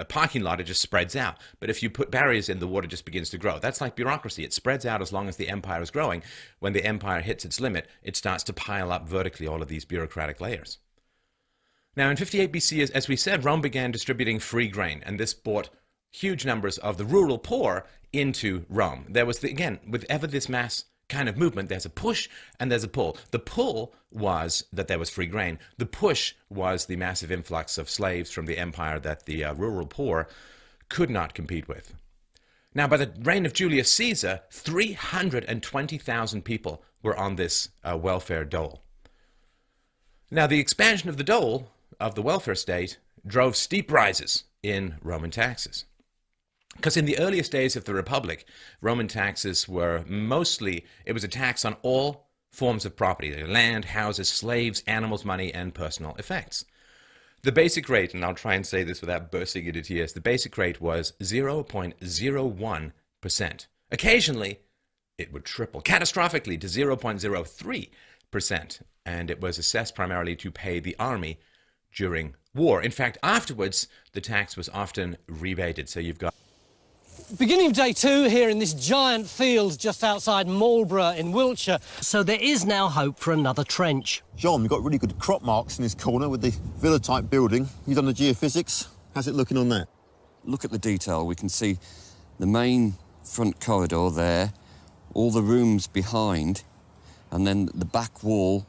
S1: parking lot, it just spreads out. But if you put barriers in, the water just begins to grow. That's like bureaucracy. It spreads out as long as the empire is growing. When the empire hits its limit, it starts to pile up vertically all of these bureaucratic layers. Now, in 58 BC, as we said, Rome began distributing free grain, and this brought huge numbers of the rural poor into Rome. There was, again, with ever this mass kind of movement, there's a push and there's a pull. The pull was that there was free grain. The push was the massive influx of slaves from the empire that the rural poor could not compete with. Now, by the reign of Julius Caesar, 320,000 people were on this welfare dole. Now, the expansion of the dole, of the welfare state, drove steep rises in Roman taxes. Because in the earliest days of the Republic, Roman taxes were mostly, it was a tax on all forms of property, land, houses, slaves, animals, money, and personal effects. The basic rate, and I'll try and say this without bursting into tears, the basic rate was 0.01%. Occasionally, it would triple, catastrophically to 0.03%, and it was assessed primarily to pay the army during war. In fact, afterwards, the tax was often rebated, so you've got...
S2: Beginning of day 2 here in this giant field just outside Marlborough in Wiltshire, so there is now hope for another trench.
S3: John, we've got really good crop marks in this corner with the villa-type building. You've done the geophysics. How's it looking on that?
S5: Look at the detail. We can see the main front corridor there, all the rooms behind, and then the back wall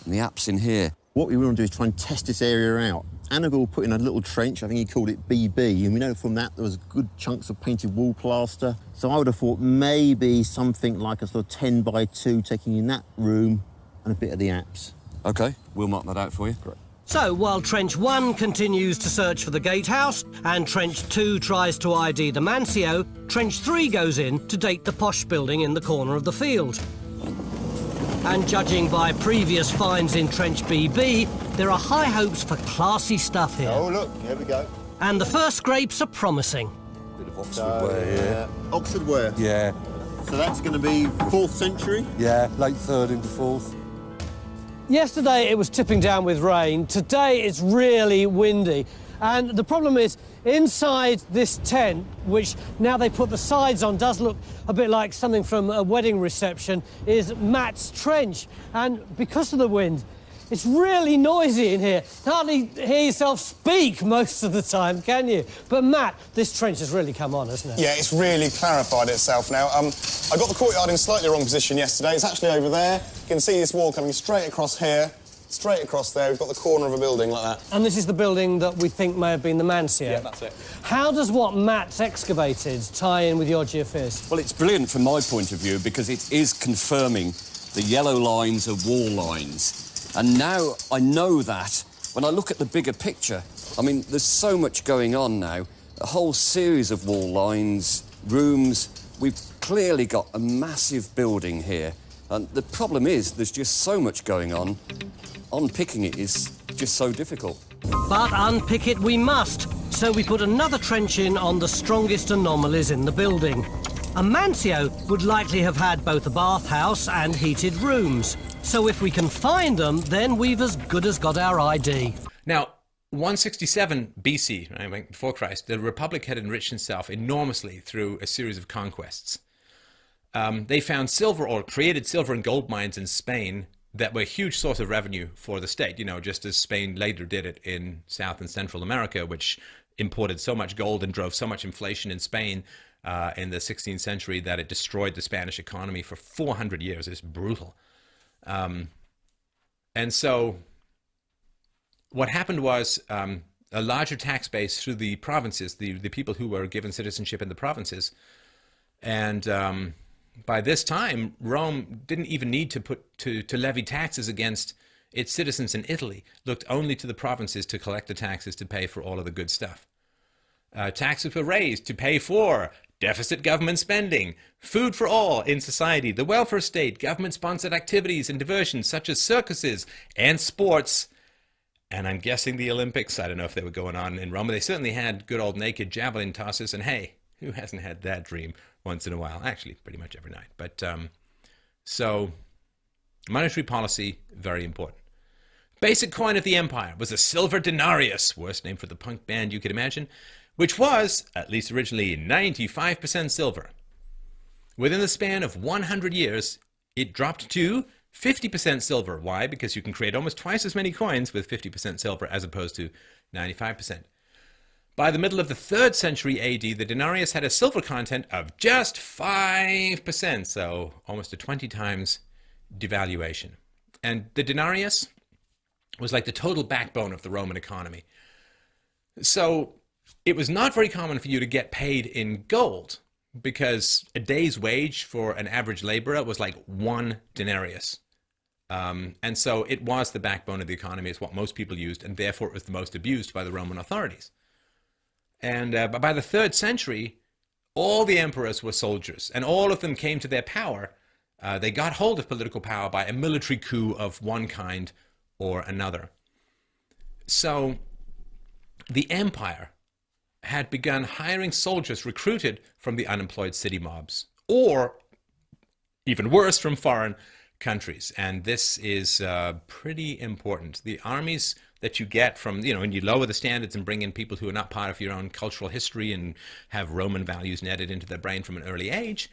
S5: and the apse in here.
S3: What we want to do is try and test this area out. Annabelle put in a little trench, I think he called it BB, and we know from that there was good chunks of painted wall plaster. So I would have thought maybe something like a sort of 10 by 2 taking in that room and a bit of the apse.
S5: OK, we'll mark that out for you.
S3: Great.
S2: So, while Trench 1 continues to search for the gatehouse and Trench 2 tries to ID the Mancio, Trench 3 goes in to date the posh building in the corner of the field. And judging by previous finds in Trench BB, there are high hopes for classy stuff here.
S3: Oh, look, here we go.
S2: And the first scrapes are promising.
S4: Bit of Oxford ware here.
S3: Oxford ware?
S4: Yeah.
S3: So that's going to be 4th century?
S4: Yeah, late 3rd into 4th.
S2: Yesterday it was tipping down with rain. Today it's really windy. And the problem is, inside this tent, which now they put the sides on, does look a bit like something from a wedding reception, is Matt's trench. And because of the wind, It's really noisy in here. Hardly hear yourself speak most of the time, can you? But Matt, this trench has really come on, hasn't it?
S11: Yeah, it's really clarified itself now. I got the courtyard in slightly wrong position yesterday. It's actually over there. You can see this wall coming straight across here, straight across there. We've got the corner of a building like that.
S2: And this is the building that we think may have been the Mancio.
S11: Yeah, that's it.
S2: How does what Matt's excavated tie in with your geophysics?
S5: Well, it's brilliant from my point of view because it is confirming the yellow lines are wall lines. And now I know that when I look at the bigger picture, I mean, there's so much going on now. A whole series of wall lines, rooms. We've clearly got a massive building here. And the problem is there's just so much going on. Unpicking it is just so difficult.
S2: But unpick it we must. So we put another trench in on the strongest anomalies in the building. A Mancio would likely have had both a bathhouse and heated rooms. So if we can find them, then we've as good as got our ID.
S1: Now, 167 BC, right, before Christ, the Republic had enriched itself enormously through a series of conquests. They found silver or created silver and gold mines in Spain that were a huge source of revenue for the state, you know, just as Spain later did it in South and Central America, which imported so much gold and drove so much inflation in Spain in the 16th century that it destroyed the Spanish economy for 400 years. It's brutal. And so what happened was a larger tax base through the provinces, the people who were given citizenship in the provinces. And by this time, Rome didn't even need to levy taxes against its citizens in Italy, looked only to the provinces to collect the taxes to pay for all of the good stuff. Taxes were raised to pay for deficit government spending, food for all in society, the welfare state, government-sponsored activities and diversions such as circuses and sports. And I'm guessing the Olympics, I don't know if they were going on in Rome, but they certainly had good old naked javelin tosses. And hey, who hasn't had that dream once in a while? Actually, pretty much every night. But so monetary policy, very important. Basic coin of the empire was a silver denarius, worst name for the punk band you could imagine, which was, at least originally, 95% silver. Within the span of 100 years, it dropped to 50% silver. Why? Because you can create almost twice as many coins with 50% silver as opposed to 95%. By the middle of the 3rd century AD, the denarius had a silver content of just 5%, so almost a 20 times devaluation. And the denarius was like the total backbone of the Roman economy. So it was not very common for you to get paid in gold because a day's wage for an average laborer was like 1 denarius. And so it was the backbone of the economy. It's what most people used, and therefore it was the most abused by the Roman authorities. And by the 3rd century, all the emperors were soldiers, and all of them came to their power. They got hold of political power by a military coup of one kind or another. So the empire had begun hiring soldiers recruited from the unemployed city mobs, or even worse, from foreign countries. And this is pretty important. The armies that you get from, you know, when you lower the standards and bring in people who are not part of your own cultural history and have Roman values netted into their brain from an early age,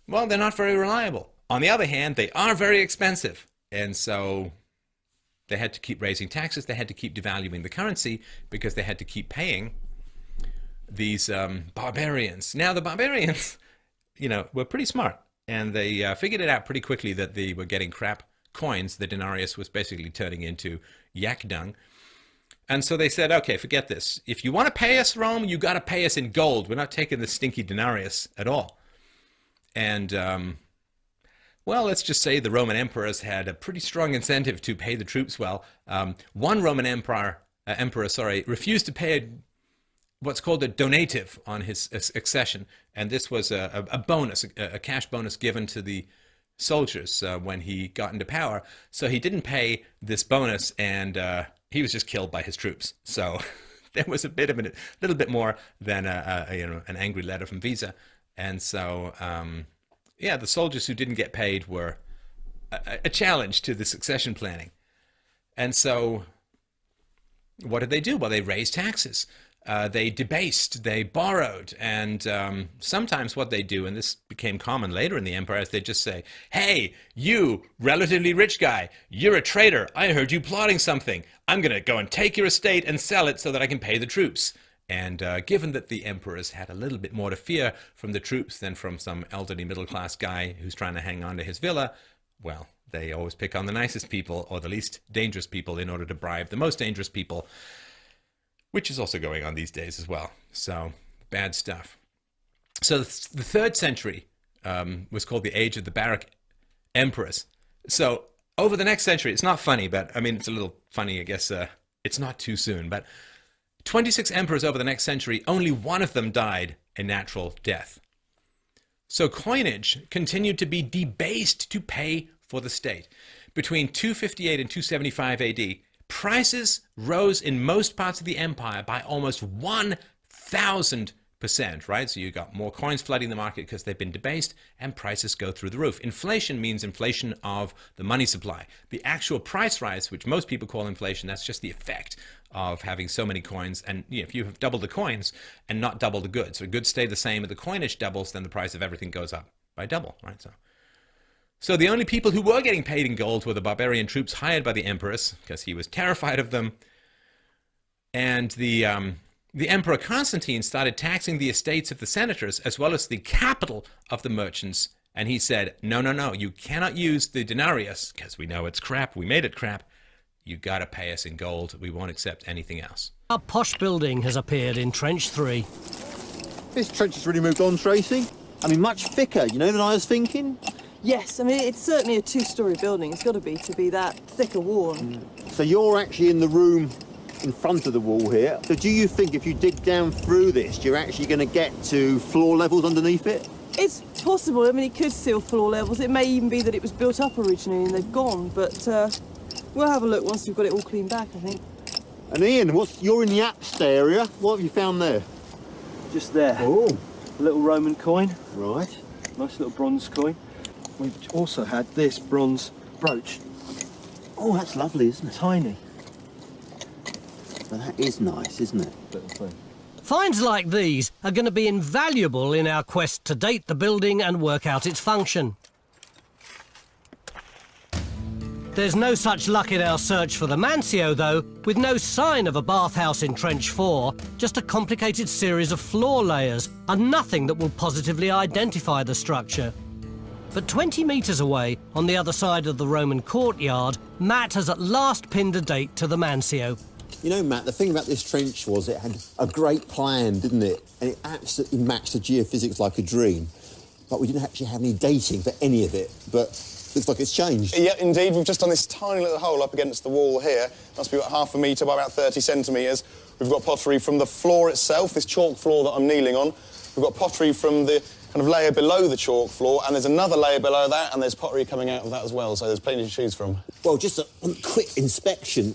S1: well, they're not very reliable. On the other hand, they are very expensive. And so they had to keep raising taxes. They had to keep devaluing the currency because they had to keep paying these barbarians. Now, the barbarians, you know, were pretty smart. And they figured it out pretty quickly that they were getting crap coins. The denarius was basically turning into yak dung. And so they said, okay, forget this. If you want to pay us, Rome, you got to pay us in gold. We're not taking the stinky denarius at all. And, well, let's just say the Roman emperors had a pretty strong incentive to pay the troops well. One Roman emperor refused to pay what's called a donative on his accession. And this was a bonus, a cash bonus given to the soldiers when he got into power. So he didn't pay this bonus, and he was just killed by his troops. So there was a bit of a little bit more than an angry letter from Visa. And so, yeah, the soldiers who didn't get paid were a challenge to the succession planning. And so what did they do? Well, they raised taxes. They debased, they borrowed, and sometimes what they do, and this became common later in the empire, is they just say, hey, you, relatively rich guy, you're a traitor. I heard you plotting something. I'm going to go and take your estate and sell it so that I can pay the troops. And given that the emperors had a little bit more to fear from the troops than from some elderly middle-class guy who's trying to hang on to his villa, well, they always pick on the nicest people or the least dangerous people in order to bribe the most dangerous people, which is also going on these days as well. So, bad stuff. So the 3rd century was called the Age of the Baroque Emperors. So over the next century, it's not funny, but I mean, it's a little funny, I guess. It's not too soon, but 26 emperors over the next century, only one of them died a natural death. So coinage continued to be debased to pay for the state. Between 258 and 275 AD, prices rose in most parts of the empire by almost 1,000%, right? So you got more coins flooding the market because they've been debased, and prices go through the roof. Inflation means inflation of the money supply. The actual price rise, which most people call inflation, that's just the effect of having so many coins. And if you have double the coins and not double the goods, so goods stay the same and the coinage doubles, then the price of everything goes up by double, right? So the only people who were getting paid in gold were the barbarian troops hired by the emperors, because he was terrified of them. And the Emperor Constantine started taxing the estates of the senators as well as the capital of the merchants. And he said, no, no, no, you cannot use the denarius, because we know it's crap, we made it crap. You got to pay us in gold. We won't accept anything else.
S2: A posh building has appeared in Trench 3.
S3: This trench has really moved on, Tracy. I mean, much thicker, than I was thinking.
S13: Yes, I mean, it's certainly a 2-storey building. It's got to be that thicker wall.
S3: So you're actually in the room in front of the wall here. So do you think if you dig down through this, you're actually going to get to floor levels underneath it?
S13: It's possible. I mean, it could seal floor levels. It may even be that it was built up originally and they've gone, but we'll have a look once we've got it all cleaned back, I think.
S3: And Ian, you're in the apse area. What have you found there?
S14: Just there.
S3: Oh.
S14: A little Roman coin.
S3: Right.
S14: Nice little bronze coin. We've also had this bronze brooch.
S3: Oh, that's lovely, isn't it?
S14: Tiny.
S3: Well, that is nice, isn't it?
S2: Finds like these are going to be invaluable in our quest to date the building and work out its function. There's no such luck in our search for the Mancio, though, with no sign of a bathhouse in Trench 4, just a complicated series of floor layers and nothing that will positively identify the structure. But 20 metres away, on the other side of the Roman courtyard, Matt has at last pinned a date to the Mancio.
S3: Matt, the thing about this trench was it had a great plan, didn't it? And it absolutely matched the geophysics like a dream. But we didn't actually have any dating for any of it. But looks like it's changed.
S11: Yeah, indeed. We've just done this tiny little hole up against the wall here. Must be about half a metre by about 30 centimetres. We've got pottery from the floor itself, this chalk floor that I'm kneeling on. We've got pottery from the kind of layer below the chalk floor, and there's another layer below that, and there's pottery coming out of that as well, so there's plenty to choose from.
S3: Well, just a quick inspection.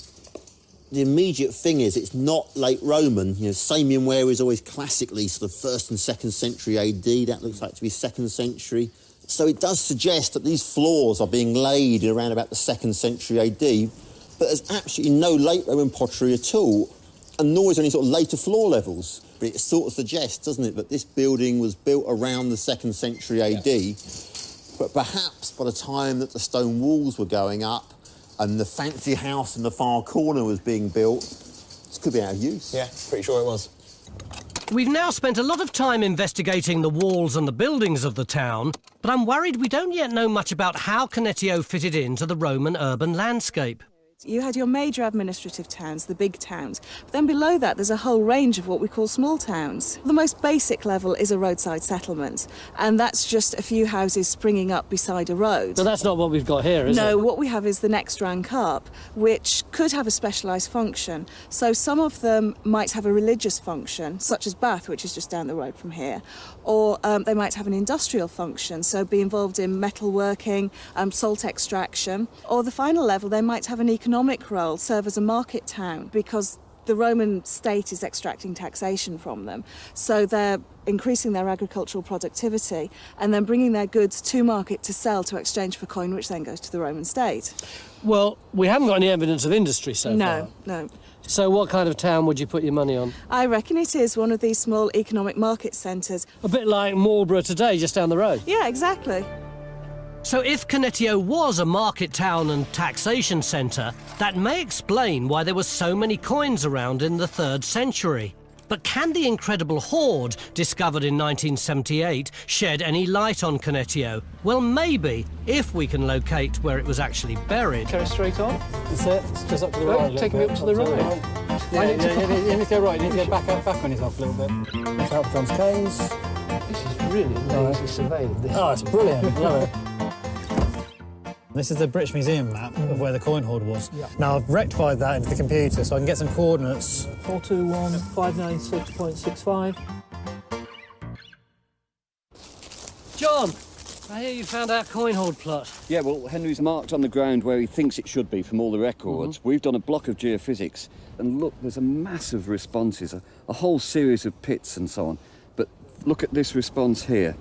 S3: The immediate thing is it's not late Roman. Samian ware is always classically sort of 1st and 2nd century AD. That looks like to be 2nd century. So it does suggest that these floors are being laid around about the 2nd century AD, but there's absolutely no late Roman pottery at all, and nor is there any sort of later floor levels. But it sort of suggests, doesn't it, that this building was built around the 2nd century AD, but perhaps by the time that the stone walls were going up and the fancy house in the far corner was being built, this could be out of use.
S11: Yeah, pretty sure it was.
S2: We've now spent a lot of time investigating the walls and the buildings of the town, but I'm worried we don't yet know much about how Cunetio fitted into the Roman urban landscape.
S8: You had your major administrative towns, the big towns. But then below that, there's a whole range of what we call small towns. The most basic level is a roadside settlement, and that's just a few houses springing up beside a road.
S2: So that's not what we've got here, is it?
S8: No, what we have is the next rank up, which could have a specialised function. So some of them might have a religious function, such as Bath, which is just down the road from here, or they might have an industrial function, so be involved in metalworking, salt extraction, or the final level, they might have an economic role, serve as a market town, because The Roman state is extracting taxation from them, so they're increasing their agricultural productivity and then bringing their goods to market to sell to exchange for coin, which then goes to the Roman state.
S2: Well, we haven't got any evidence of industry so far.
S8: No.
S2: So what kind of town would you put your money on?
S8: I reckon it is one of these small economic market centres.
S2: A bit like Marlborough today, just down the road.
S8: Yeah, exactly.
S2: So if Cunetio was a market town and taxation centre, that may explain why there were so many coins around in the 3rd century. But can the incredible hoard discovered in 1978 shed any light on Cunetio? Well, maybe, if we can locate where it was actually buried.
S12: Carry straight on.
S2: That's it. It's just up to the right.
S12: Take me up to the right. You need to go right. You need to go back on yourself a little bit.
S2: That's out comes Keynes.
S12: This is really nice to survey.
S2: Oh, it's brilliant. Love it.
S15: This is the British Museum map of where the coin hoard was. Yeah. Now, I've rectified that into the computer so I can get some coordinates.
S2: 421,596.65. John, I hear you found our coin hoard plot.
S5: Yeah, well, Henry's marked on the ground where he thinks it should be from all the records. We've done a block of geophysics, and look, there's a massive responses, a whole series of pits and so on. But look at this response here.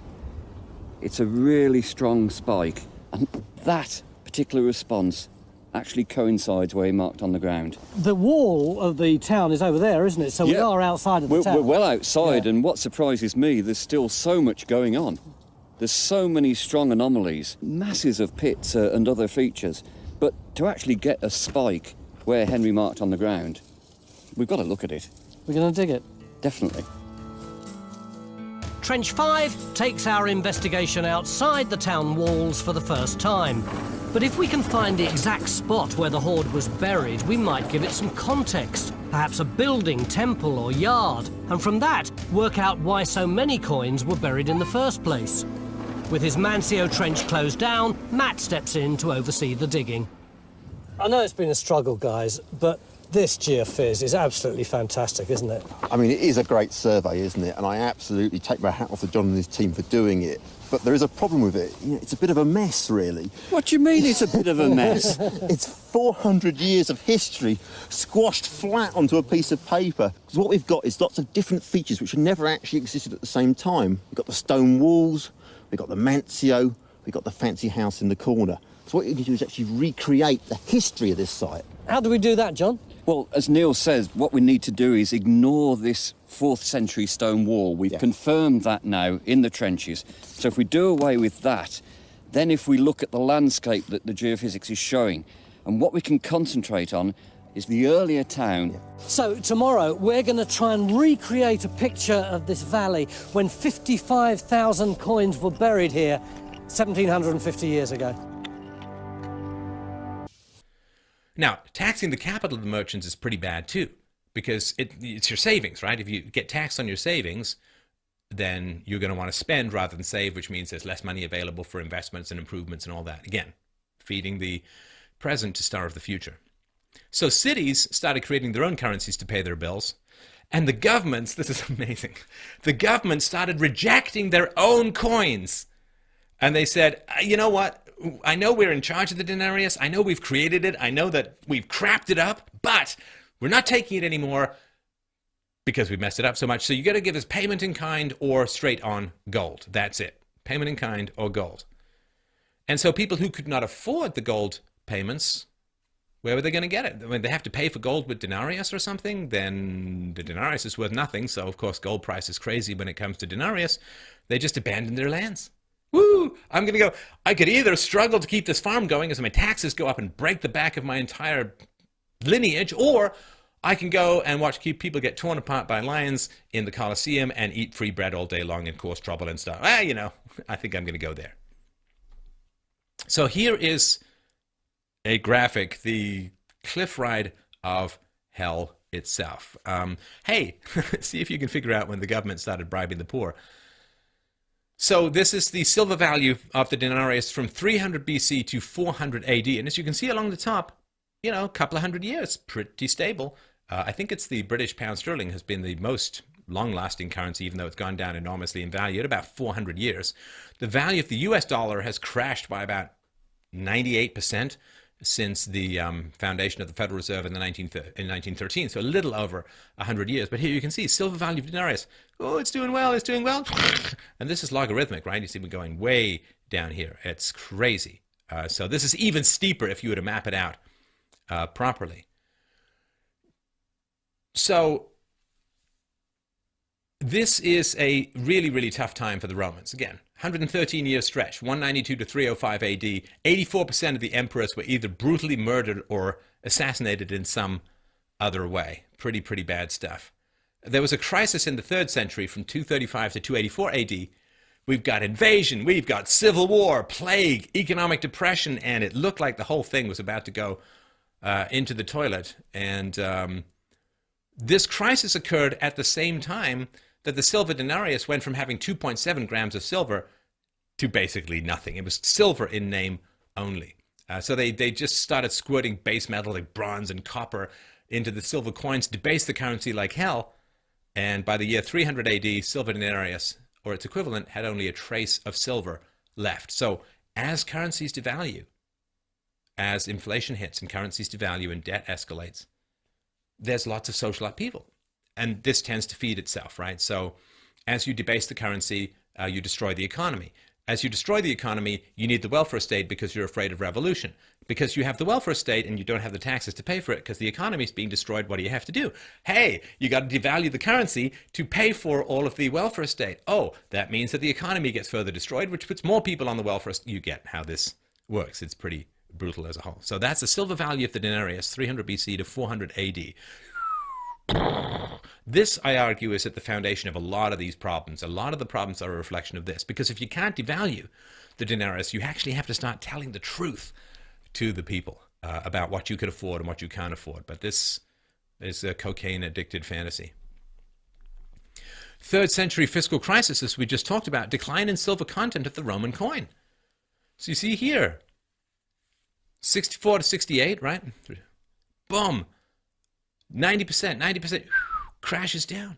S5: It's a really strong spike, and that particular response actually coincides where he marked on the ground.
S2: The wall of the town is over there, isn't it? So we are outside of the town.
S5: We're well outside, and what surprises me, there's still so much going on. There's so many strong anomalies, masses of pits and other features. But to actually get a spike where Henry marked on the ground, we've got to look at it.
S2: We're going to dig it?
S5: Definitely.
S2: Trench 5 takes our investigation outside the town walls for the first time. But if we can find the exact spot where the hoard was buried, we might give it some context. Perhaps a building, temple or yard. And from that, work out why so many coins were buried in the first place. With his Mancio trench closed down, Matt steps in to oversee the digging. I know it's been a struggle, guys, but this geophys is absolutely fantastic, isn't it?
S3: I mean, it is a great survey, isn't it? And I absolutely take my hat off to John and his team for doing it. But there is a problem with it. You know, it's a bit of a mess, really.
S5: What do you mean it's a bit of a mess?
S3: It's 400 years of history squashed flat onto a piece of paper. Because what we've got is lots of different features which have never actually existed at the same time. We've got the stone walls, we've got the Mancio, we've got the fancy house in the corner. So what you can do is actually recreate the history of this site.
S2: How do we do that, John?
S5: Well, as Neil says, what we need to do is ignore this 4th century stone wall. We've confirmed that now in the trenches. So if we do away with that, then if we look at the landscape that the geophysics is showing, and what we can concentrate on is the earlier town.
S2: So tomorrow we're going to try and recreate a picture of this valley when 55,000 coins were buried here 1,750 years ago.
S1: Now, taxing the capital of the merchants is pretty bad too, because it's your savings, right? If you get taxed on your savings, then you're going to want to spend rather than save, which means there's less money available for investments and improvements and all that. Again, feeding the present to starve the future. So cities started creating their own currencies to pay their bills, and the governments, this is amazing, the government started rejecting their own coins. And they said, you know what? I know we're in charge of the denarius. I know we've created it. I know that we've crapped it up, but we're not taking it anymore because we've messed it up so much. So you got to give us payment in kind or straight on gold. That's it. Payment in kind or gold. And so people who could not afford the gold payments, where were they going to get it? I mean, they have to pay for gold with denarius or something. Then the denarius is worth nothing. So, of course, gold price is crazy when it comes to denarius. They just abandoned their lands. Woo! I'm going to go, I could either struggle to keep this farm going as my taxes go up and break the back of my entire lineage, or I can go and watch people get torn apart by lions in the Colosseum and eat free bread all day long and cause trouble and stuff. You know, I think I'm going to go there. So here is a graphic, the cliff ride of hell itself. Hey, see if you can figure out when the government started bribing the poor. So this is the silver value of the denarius from 300 BC to 400 AD. And as you can see along the top, you know, a couple of hundred years, pretty stable. I think it's the British pound sterling has been the most long-lasting currency, even though it's gone down enormously in value at about 400 years. The value of the US dollar has crashed by about 98%. since the foundation of the Federal Reserve in 1913, so a little over 100 years. But here you can see silver value of denarius. Oh, it's doing well, it's doing well. And this is logarithmic, right? You see we're going way down here. It's crazy. So this is even steeper if you were to map it out properly. So this is a really, really tough time for the Romans. Again, 113-year stretch, 192 to 305 AD. 84% of the emperors were either brutally murdered or assassinated in some other way. Pretty bad stuff. There was a crisis in the 3rd century from 235 to 284 AD. We've got invasion, we've got civil war, plague, economic depression, and it looked like the whole thing was about to go into the toilet. And this crisis occurred at the same time that the silver denarius went from having 2.7 grams of silver to basically nothing. It was silver in name only. So they just started squirting base metal like bronze and copper into the silver coins, debased the currency like hell. And by the year 300 AD, silver denarius, or its equivalent, had only a trace of silver left. So as currencies devalue, as inflation hits and currencies devalue and debt escalates, there's lots of social upheaval. And this tends to feed itself, right? So as you debase the currency, you destroy the economy. As you destroy the economy, you need the welfare state because you're afraid of revolution. Because you have the welfare state and you don't have the taxes to pay for it because the economy is being destroyed, what do you have to do? Hey, you got to devalue the currency to pay for all of the welfare state. Oh, that means that the economy gets further destroyed, which puts more people on the welfare state. You get how this works. It's pretty brutal as a whole. So that's the silver value of the denarius, 300 BC to 400 AD. This, I argue, is at the foundation of a lot of these problems. A lot of the problems are a reflection of this. Because if you can't devalue the denarius, you actually have to start telling the truth to the people about what you could afford and what you can't afford. But this is a cocaine-addicted fantasy. 3rd century fiscal crisis, as we just talked about, decline in silver content of the Roman coin. So you see here, 64 to 68, right? Boom. 90%, crashes down.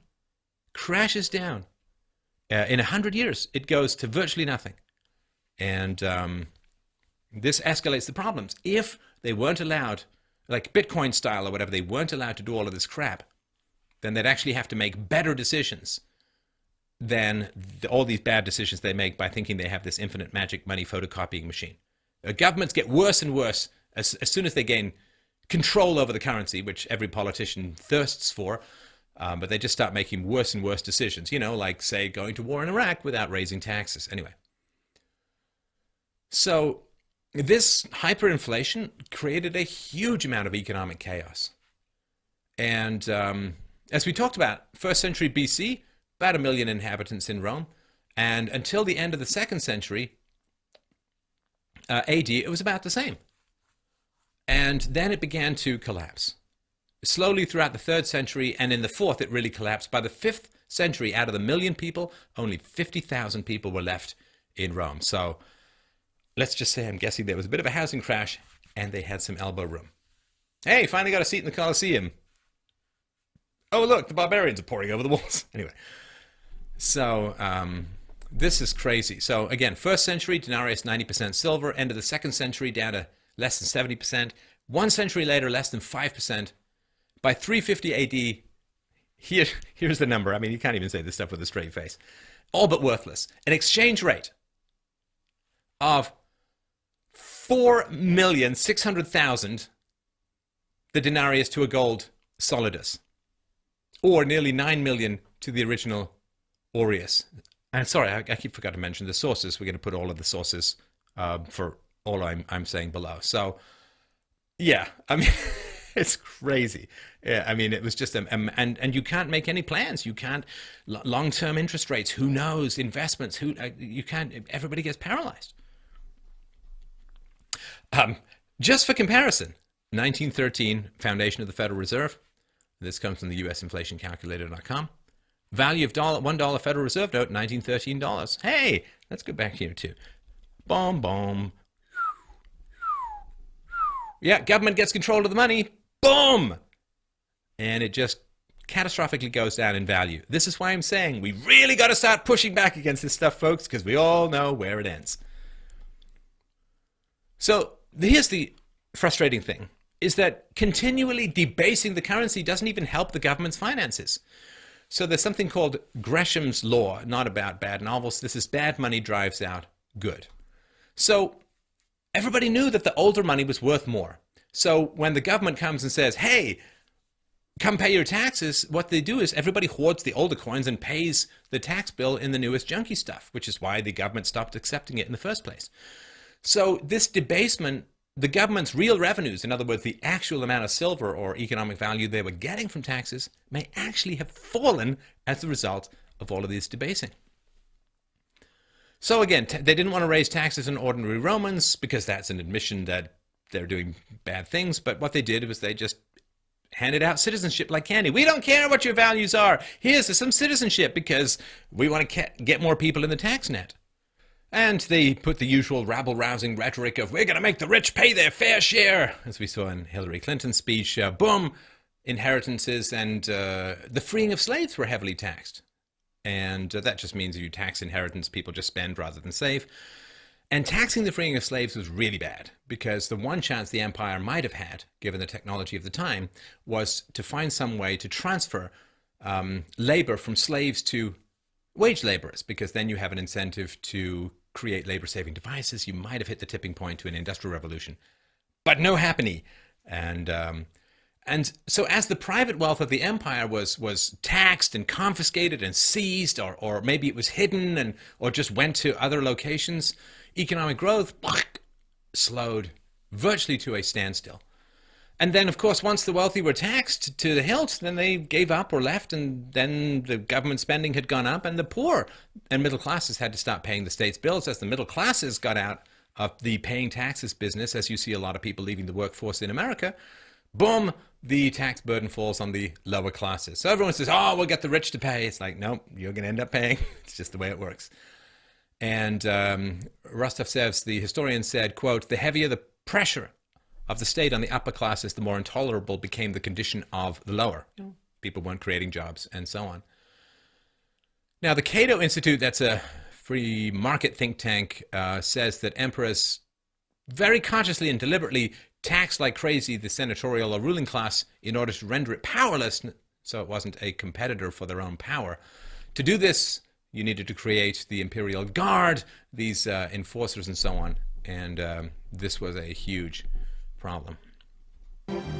S1: In 100 years, it goes to virtually nothing. And this escalates the problems. If they weren't allowed, like Bitcoin style or whatever, they weren't allowed to do all of this crap, then they'd actually have to make better decisions than all these bad decisions they make by thinking they have this infinite magic money photocopying machine. Governments get worse and worse as soon as they gain control over the currency, which every politician thirsts for, but they just start making worse and worse decisions, you know, like, say, going to war in Iraq without raising taxes. Anyway. So this hyperinflation created a huge amount of economic chaos. And as we talked about, 1st century BC, about 1 million inhabitants in Rome. And until the end of the 2nd century AD, it was about the same. And then it began to collapse. Slowly throughout the 3rd century, and in the 4th, it really collapsed. By the 5th century, out of the 1 million people, only 50,000 people were left in Rome. So let's just say I'm guessing there was a bit of a housing crash, and they had some elbow room. Hey, finally got a seat in the Colosseum. Oh, look, the barbarians are pouring over the walls. Anyway, so this is crazy. So again, 1st century, denarius 90% silver. End of the 2nd century, down to less than 70%. 1 century later, less than 5%. By 350 AD, here's the number. I mean, you can't even say this stuff with a straight face. All but worthless. An exchange rate of 4,600,000 the denarius to a gold solidus, or nearly 9 million to the original aureus. And sorry, I keep forgot to mention the sources. We're going to put all of the sources for all I'm saying below. So, yeah, I mean, it's crazy. Yeah, I mean, it was just, and you can't make any plans. You can't, long-term interest rates, who knows, investments, you can't, everybody gets paralyzed. Just for comparison, 1913, foundation of the Federal Reserve. This comes from the usinflationcalculator.com. Value of $1 Federal Reserve note, $1913. Hey, let's go back here too. Boom, boom. Yeah, government gets control of the money. Boom! And it just catastrophically goes down in value. This is why I'm saying we really got to start pushing back against this stuff, folks, because we all know where it ends. So here's the frustrating thing is that continually debasing the currency doesn't even help the government's finances. So there's something called Gresham's law, not about bad novels. This is bad money drives out good. So everybody knew that the older money was worth more. So when the government comes and says, hey, come pay your taxes, what they do is everybody hoards the older coins and pays the tax bill in the newest junky stuff, which is why the government stopped accepting it in the first place. So this debasement, the government's real revenues, in other words, the actual amount of silver or economic value they were getting from taxes, may actually have fallen as a result of all of this debasing. So again, they didn't want to raise taxes on ordinary Romans because that's an admission that they're doing bad things. But what they did was they just handed out citizenship like candy. We don't care what your values are. Here's some citizenship because we want to get more people in the tax net. And they put the usual rabble-rousing rhetoric of, we're going to make the rich pay their fair share, as we saw in Hillary Clinton's speech. Boom, inheritances and the freeing of slaves were heavily taxed. And that just means if you tax inheritance, people just spend rather than save. And taxing the freeing of slaves was really bad because the one chance the empire might have had, given the technology of the time, was to find some way to transfer labor from slaves to wage laborers, because then you have an incentive to create labor-saving devices. You might have hit the tipping point to an industrial revolution, but no happening. And so as the private wealth of the empire was taxed and confiscated and seized, or maybe it was hidden or just went to other locations, economic growth slowed virtually to a standstill. And then, of course, once the wealthy were taxed to the hilt, then they gave up or left, and then the government spending had gone up, and the poor and middle classes had to stop paying the state's bills. As the middle classes got out of the paying taxes business, as you see a lot of people leaving the workforce in America, boom, the tax burden falls on the lower classes. So everyone says, oh, we'll get the rich to pay. It's like, no, you're going to end up paying. It's just the way it works. And Rostovtsev, the historian, said, quote, the heavier the pressure of the state on the upper classes, the more intolerable became the condition of the lower. People weren't creating jobs and so on. Now, the Cato Institute, that's a free market think tank, says that emperors very consciously and deliberately taxed like crazy the senatorial or ruling class in order to render it powerless, so it wasn't a competitor for their own power. To do this, you needed to create the imperial guard, these enforcers and so on, and this was a huge problem.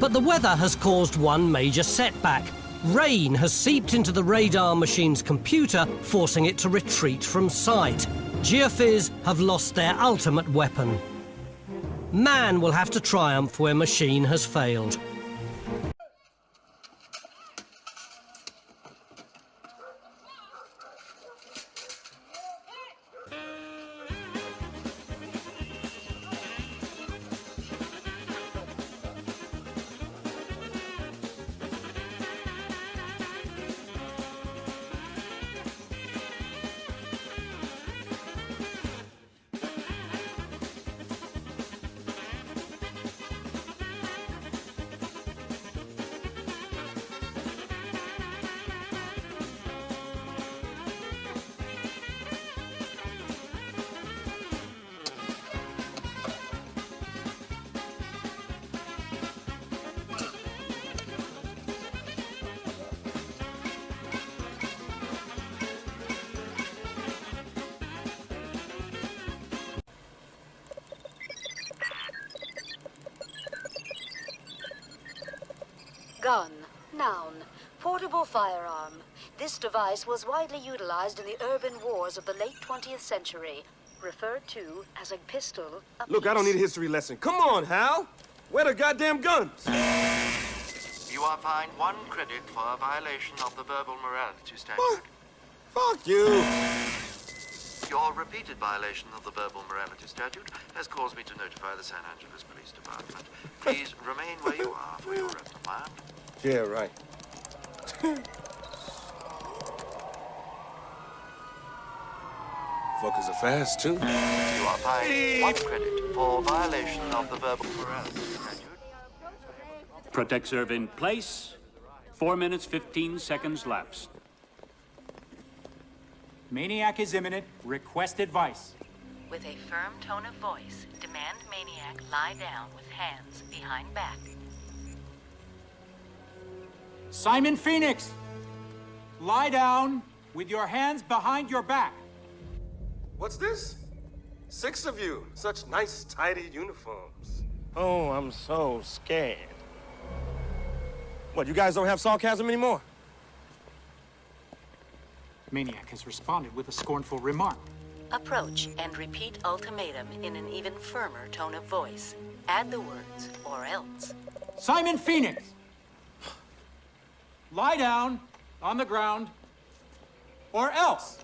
S2: But the weather has caused one major setback. Rain has seeped into the radar machine's computer, forcing it to retreat from sight. Geophys have lost their ultimate weapon. Man will have to triumph where machine has failed.
S16: Gun, noun, portable firearm. This device was widely utilized in the urban wars of the late 20th century, referred to as a pistol.
S17: Look, I don't need a history lesson. Come on, Hal. Where the goddamn guns?
S18: You are fined 1 credit for a violation of the verbal morality statute.
S17: What? Fuck you.
S18: Your repeated violation of the verbal morality statute has caused me to notify the San Angeles Police Department. Please remain where you are for your reprimand.
S17: Yeah, right. Fuckers are fast, too.
S18: You are fined 1 credit for violation of the verbal morality statute.
S19: Protect serve in place. 4 minutes, 15 seconds lapsed.
S20: Maniac is imminent. Request advice.
S16: With a firm tone of voice,
S20: command Maniac lie down with hands behind back.
S21: Simon Phoenix, lie down with your hands behind your back.
S17: What's this? 6 of you. Such nice, tidy uniforms.
S22: Oh, I'm so scared. What, you guys don't have sarcasm anymore?
S21: Maniac has responded with a scornful remark.
S20: Approach and repeat ultimatum in an even firmer tone of voice. Add the words, or else.
S21: Simon Phoenix, lie down on the ground, or else.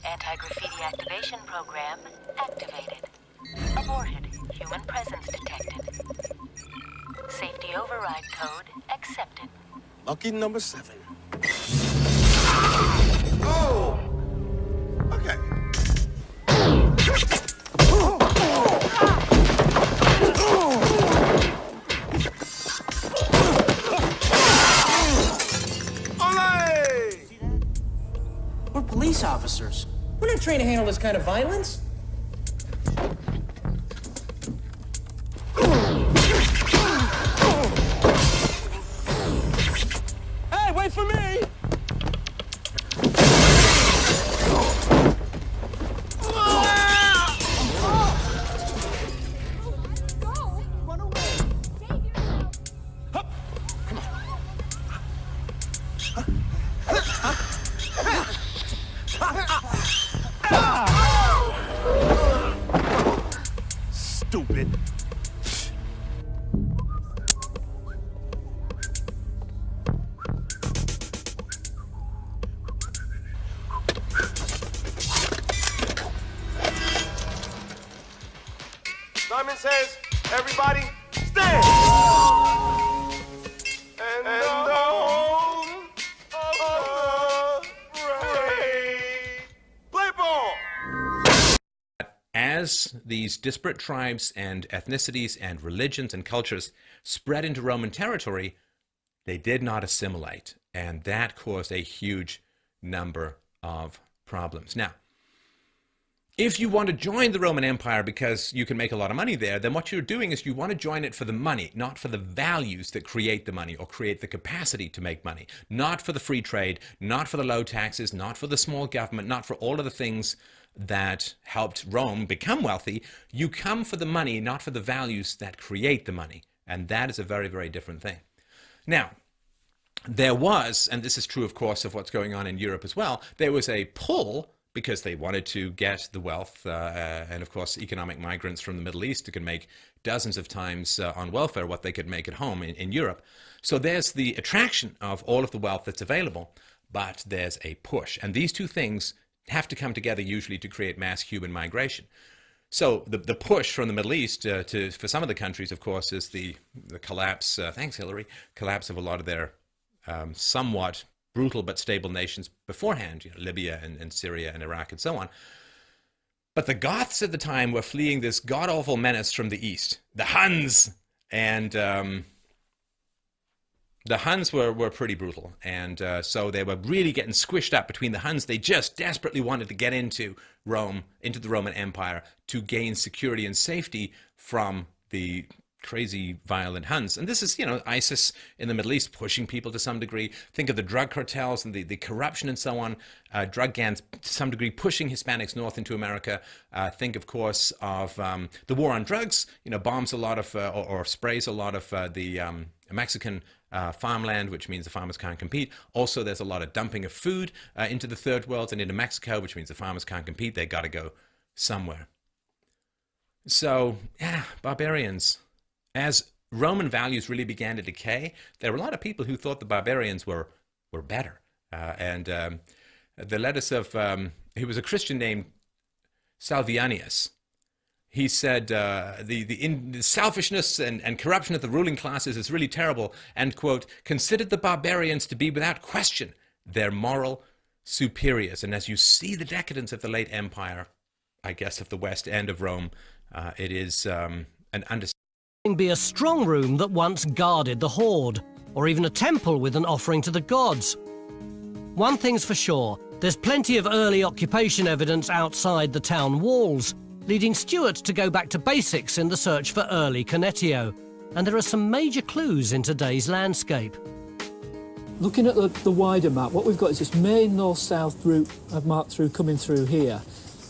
S20: Anti-graffiti activation program activated. Aborted. Human presence detected. Safety override code accepted.
S22: Lucky number 7.
S17: Oh! Okay.
S23: We're police officers. We're not trained to handle this kind of violence.
S22: Hey, wait for me! Stupid.
S17: Simon says, everybody, stand! And the home of the brave. Play ball!
S1: As these disparate tribes and ethnicities and religions and cultures spread into Roman territory, they did not assimilate, and that caused a huge number of problems. Now, if you want to join the Roman Empire because you can make a lot of money there, then what you're doing is you want to join it for the money, not for the values that create the money or create the capacity to make money, not for the free trade, not for the low taxes, not for the small government, not for all of the things that helped Rome become wealthy. You come for the money, not for the values that create the money. And that is a very, very different thing. Now, there was, and this is true, of course, of what's going on in Europe as well, there was a pull because they wanted to get the wealth and, of course, economic migrants from the Middle East who can make dozens of times on welfare what they could make at home in Europe. So there's the attraction of all of the wealth that's available, but there's a push. And these two things have to come together usually to create mass human migration. So the push from the Middle East for some of the countries, of course, is the collapse, thanks Hillary, collapse of a lot of their somewhat brutal but stable nations beforehand, Libya and Syria and Iraq and so on. But the Goths at the time were fleeing this god-awful menace from the east, the Huns, and the Huns were pretty brutal, and so they were really getting squished up between the Huns. They just desperately wanted to get into Rome, into the Roman Empire, to gain security and safety from the crazy, violent Huns. And this is, ISIS in the Middle East pushing people to some degree. Think of the drug cartels and the corruption and so on. Drug gangs, to some degree, pushing Hispanics north into America. Think, of course, of the war on drugs, bombs a lot of, or sprays a lot of the Mexican farmland, which means the farmers can't compete. Also, there's a lot of dumping of food into the third world and into Mexico, which means the farmers can't compete. They got to go somewhere. So, yeah, barbarians. As Roman values really began to decay, there were a lot of people who thought the barbarians were better. The letters of, he was a Christian named Salvianus. He said the selfishness and corruption of the ruling classes is really terrible, and, quote, considered the barbarians to be without question their moral superiors. And as you see the decadence of the late empire, I guess, of the West and of Rome, it is an understanding.
S2: be a strong room that once guarded the hoard, or even a temple with an offering to the gods. One thing's for sure, there's plenty of early occupation evidence outside the town walls, leading Stuart to go back to basics in the search for early Cunetio. And there are some major clues in today's landscape.
S7: Looking at the wider map, what we've got is this main north-south route I've marked through coming through here,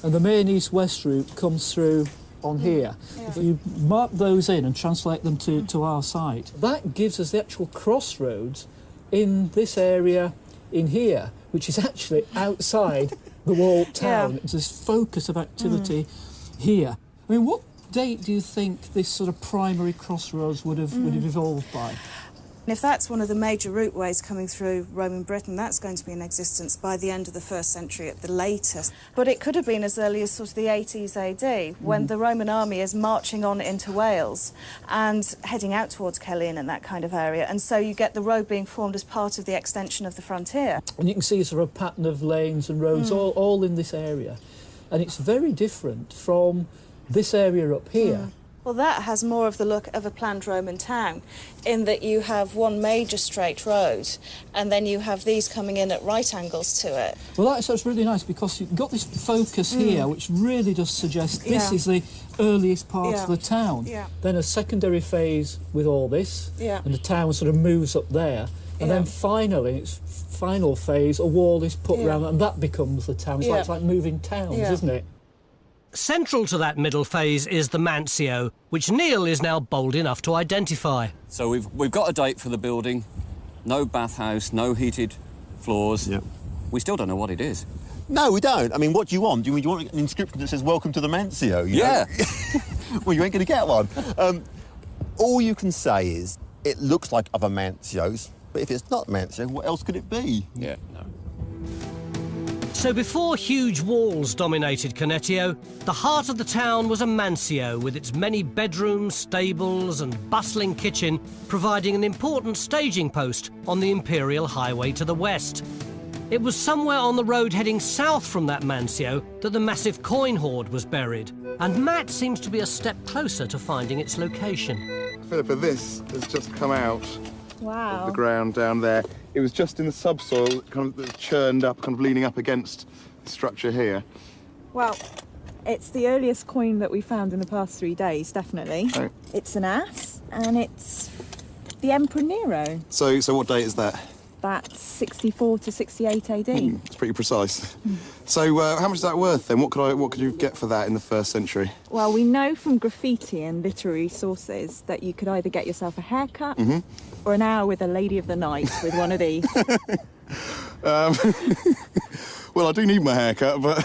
S7: and the main east-west route comes through on here. Yeah. If you mark those in and translate them to our site, that gives us the actual crossroads in this area in here, which is actually outside the walled town. It's this focus of activity here. I mean, what date do you think this sort of primary crossroads would have evolved by?
S8: If that's one of the major routeways coming through Roman Britain, that's going to be in existence by the end of the 1st century at the latest. But it could have been as early as sort of the 80s AD, when the Roman army is marching on into Wales and heading out towards Caerleon and that kind of area. And so you get the road being formed as part of the extension of the frontier.
S7: And you can see sort of a pattern of lanes and roads all in this area. And it's very different from this area up here.
S8: Well, that has more of the look of a planned Roman town, in that you have one major straight road, and then you have these coming in at right angles to it.
S7: Well, that's really nice, because you've got this focus here, which really does suggest this is the earliest part of the town. Then a secondary phase with all this, and the town sort of moves up there, and then finally, its final phase, a wall is put around it, and that becomes the town. It's like moving towns, isn't it?
S2: Central to that middle phase is the Mancio, which Neil is now bold enough to identify.
S5: So we've got a date for the building, no bathhouse, no heated floors. We still don't know what it is.
S3: No, we don't. I mean, what do you want? Do you want an inscription that says, "Welcome to the Mancio"? Well, you ain't going to get one. All you can say is, it looks like other Mancios, but if it's not Mancio, what else could it be?
S5: No.
S2: So before huge walls dominated Cunetio, the heart of the town was a Mancio with its many bedrooms, stables and bustling kitchen, providing an important staging post on the imperial highway to the west. It was somewhere on the road heading south from that Mancio that the massive coin hoard was buried, and Matt seems to be a step closer to finding its location.
S9: Philippa, this has just come out
S8: of
S9: the ground down there. It was just in the subsoil, kind of churned up, kind of leaning up against the structure here.
S10: Well, it's the earliest coin that we found in the past 3 days, definitely.
S9: Oh.
S10: It's an ass, and it's the Emperor Nero.
S9: So what date is that?
S10: That's 64 to 68 AD.
S9: It's pretty precise. So how much is that worth then? What could you get for that in the 1st century?
S10: Well, we know from graffiti and literary sources that you could either get yourself a haircut or an hour with a lady of the night with one of these.
S9: Well, I do need my haircut, but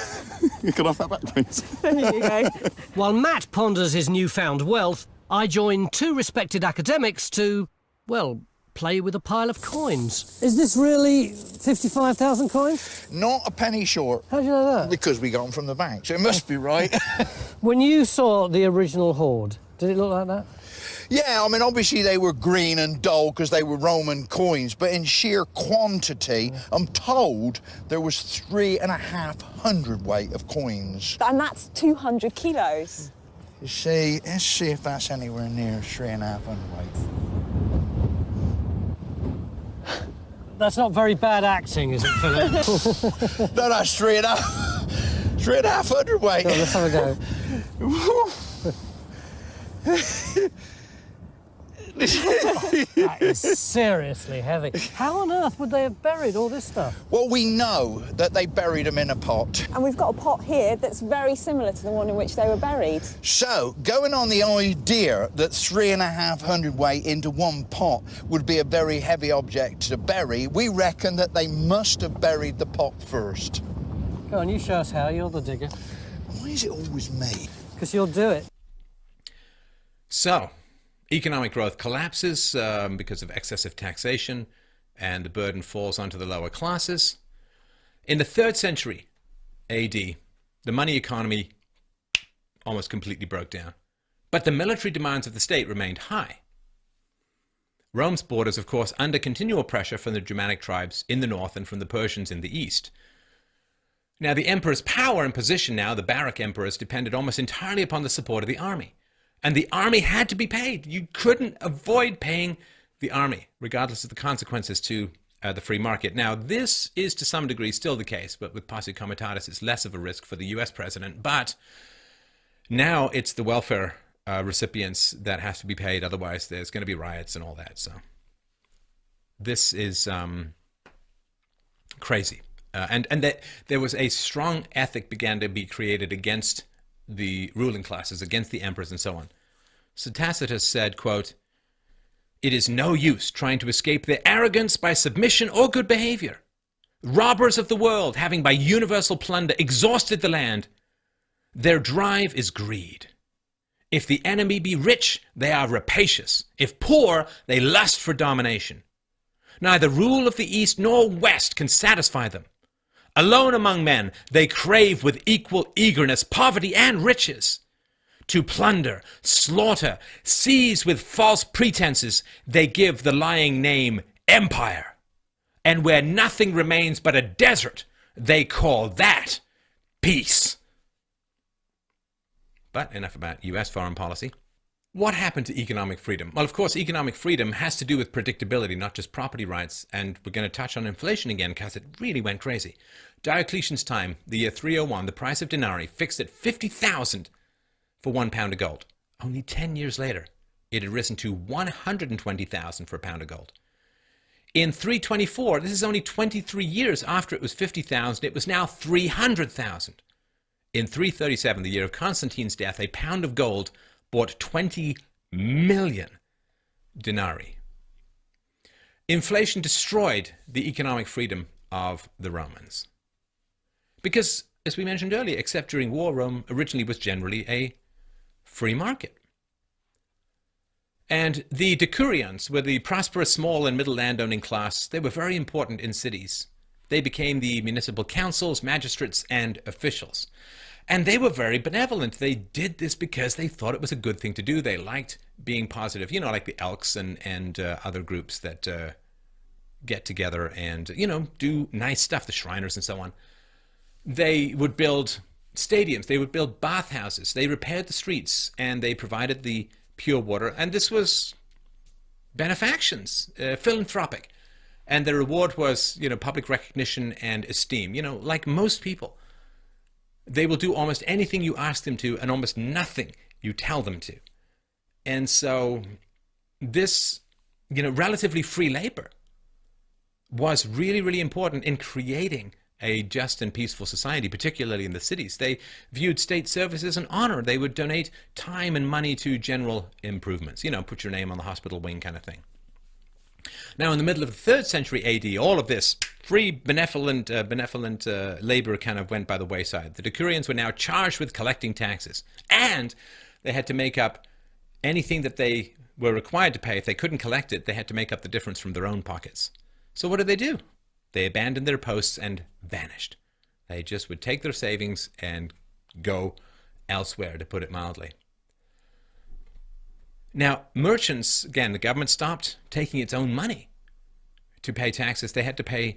S9: you can have that back, please.
S10: There you go.
S2: While Matt ponders his newfound wealth, I join two respected academics to, well, play with a pile of coins. Is this really 55,000 coins?
S6: Not a penny short.
S2: How do you know that?
S6: Because we got them from the bank, so it must be right.
S2: When you saw the original hoard, did it look like that?
S6: Yeah, I mean, obviously they were green and dull because they were Roman coins, but in sheer quantity, I'm told there was 3.5 hundredweight of coins.
S10: And that's 200 kilos.
S6: You see, let's see if that's anywhere near 3.5 hundredweight.
S2: That's not very bad acting, is it, Philip?
S6: No, that's 3.5 hundredweight.
S2: Go on, let's have a go. That is seriously heavy. How on earth would they have buried all this stuff?
S6: Well, we know that they buried them in a pot.
S10: And we've got a pot here that's very similar to the one in which they were buried.
S6: So, going on the idea that 3.5 hundredweight into one pot would be a very heavy object to bury, we reckon that they must have buried the pot first.
S2: Go on, you show us how. You're the digger.
S6: Why is it always me?
S2: Because you'll do it.
S1: So, economic growth collapses because of excessive taxation, and the burden falls onto the lower classes. In the 3rd century AD, the money economy almost completely broke down. But the military demands of the state remained high. Rome's borders, of course, under continual pressure from the Germanic tribes in the north and from the Persians in the east. Now, the emperor's power and position now, the Baroque emperors, depended almost entirely upon the support of the army. And the army had to be paid. You couldn't avoid paying the army, regardless of the consequences to the free market. Now, this is to some degree still the case, but with posse comitatus, it's less of a risk for the US president. But now it's the welfare recipients that has to be paid. Otherwise, there's going to be riots and all that. So this is crazy. And that there was a strong ethic began to be created against the ruling classes, against the emperors and so on. So Tacitus said, quote, "It is no use trying to escape their arrogance by submission or good behavior. Robbers of the world, having by universal plunder exhausted the land, their drive is greed. If the enemy be rich, they are rapacious. If poor, they lust for domination. Neither rule of the East nor West can satisfy them. Alone among men, they crave with equal eagerness poverty and riches. To plunder, slaughter, seize with false pretenses, they give the lying name empire. And where nothing remains but a desert, they call that peace." But enough about US foreign policy. What happened to economic freedom? Well, of course, economic freedom has to do with predictability, not just property rights. And we're going to touch on inflation again because it really went crazy. Diocletian's time, the year 301, the price of denarii fixed at 50,000 for 1 pound of gold. Only 10 years later, it had risen to 120,000 for a pound of gold. In 324, this is only 23 years after it was 50,000, it was now 300,000. In 337, the year of Constantine's death, a pound of gold bought 20 million denarii. Inflation destroyed the economic freedom of the Romans. Because, as we mentioned earlier, except during war, Rome originally was generally a free market. And the decurions were the prosperous small and middle landowning class. They were very important in cities. They became the municipal councils, magistrates, and officials. And they were very benevolent. They did this because they thought it was a good thing to do. They liked being positive, you know, like the Elks and other groups that get together and, you know, do nice stuff, the Shriners and so on. They would build stadiums. They would build bathhouses. They repaired the streets, and they provided the pure water. And this was benefactions, philanthropic. And the reward was, you know, public recognition and esteem. You know, like most people, they will do almost anything you ask them to and almost nothing you tell them to. And so this, you know, relatively free labor was really, really important in creating a just and peaceful society, particularly in the cities. They viewed state service as an honor. They would donate time and money to general improvements. You know, put your name on the hospital wing kind of thing. Now, in the middle of the 3rd century AD, all of this free benevolent labor kind of went by the wayside. The decurions were now charged with collecting taxes, and they had to make up anything that they were required to pay. If they couldn't collect it, they had to make up the difference from their own pockets. So what did they do? They abandoned their posts and vanished. They just would take their savings and go elsewhere, to put it mildly. Now, merchants, again, the government stopped taking its own money to pay taxes. They had to pay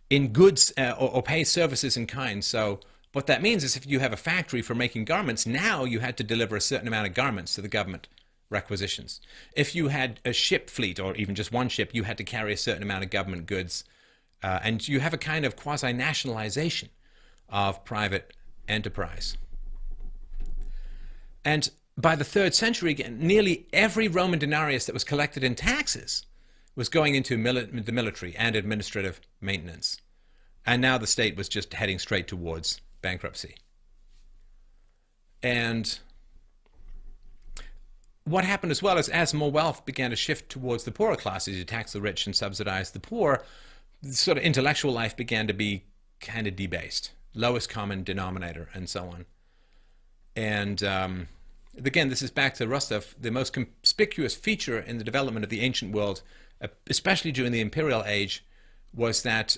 S1: in goods or pay services in kind. So what that means is if you have a factory for making garments, now you had to deliver a certain amount of garments to the government requisitions. If you had a ship fleet, or even just one ship, you had to carry a certain amount of government goods. And you have a kind of quasi-nationalization of private enterprise. And by the 3rd century, again, nearly every Roman denarius that was collected in taxes was going into the military and administrative maintenance. And now the state was just heading straight towards bankruptcy. And what happened as well is as more wealth began to shift towards the poorer classes, you tax the rich and subsidize the poor, the sort of intellectual life began to be kind of debased. Lowest common denominator and so on. And again, this is back to Rostov. The most conspicuous feature in the development of the ancient world, especially during the imperial age, was that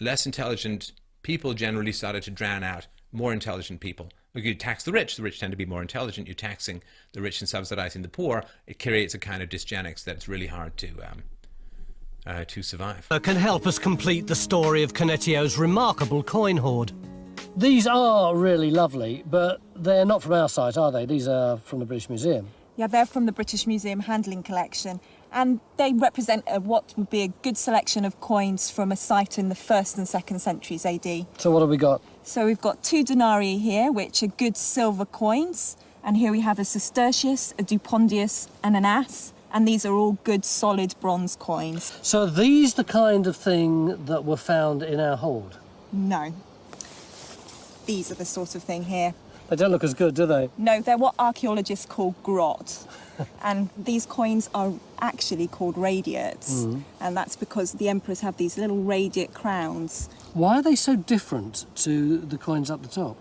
S1: less intelligent people generally started to drown out more intelligent people. You tax the rich tend to be more intelligent. You're taxing the rich and subsidizing the poor. It creates a kind of dysgenics that's really hard to survive.
S2: Can help us complete the story of Cunetio's remarkable coin hoard. These are really lovely, but they're not from our site, are they? These are from the British Museum.
S10: Yeah, they're from the British Museum Handling Collection, and they represent what would be a good selection of coins from a site in the 1st and 2nd centuries AD.
S2: So what have we got?
S10: So we've got 2 denarii here, which are good silver coins, and here we have a sestertius, a dupondius, and an as, and these are all good solid bronze coins.
S2: So are these the kind of thing that were found in our hoard?
S10: No. These are the sort of thing here.
S2: They don't look as good, do they?
S10: No, they're what archaeologists call grot. And these coins are actually called radiates. And that's because the emperors have these little radiate crowns.
S2: Why are they so different to the coins up the top?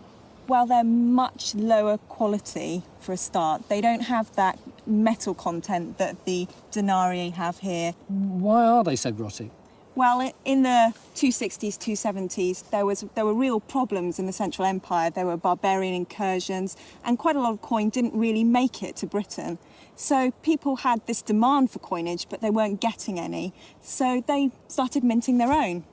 S10: Well, they're much lower quality for a start. They don't have that metal content that the denarii have here.
S2: Why are they so grotty?
S10: Well, in the 260s, 270s, there were real problems in the Central Empire. There were barbarian incursions, and quite a lot of coin didn't really make it to Britain. So people had this demand for coinage, but they weren't getting any. So they started minting their own.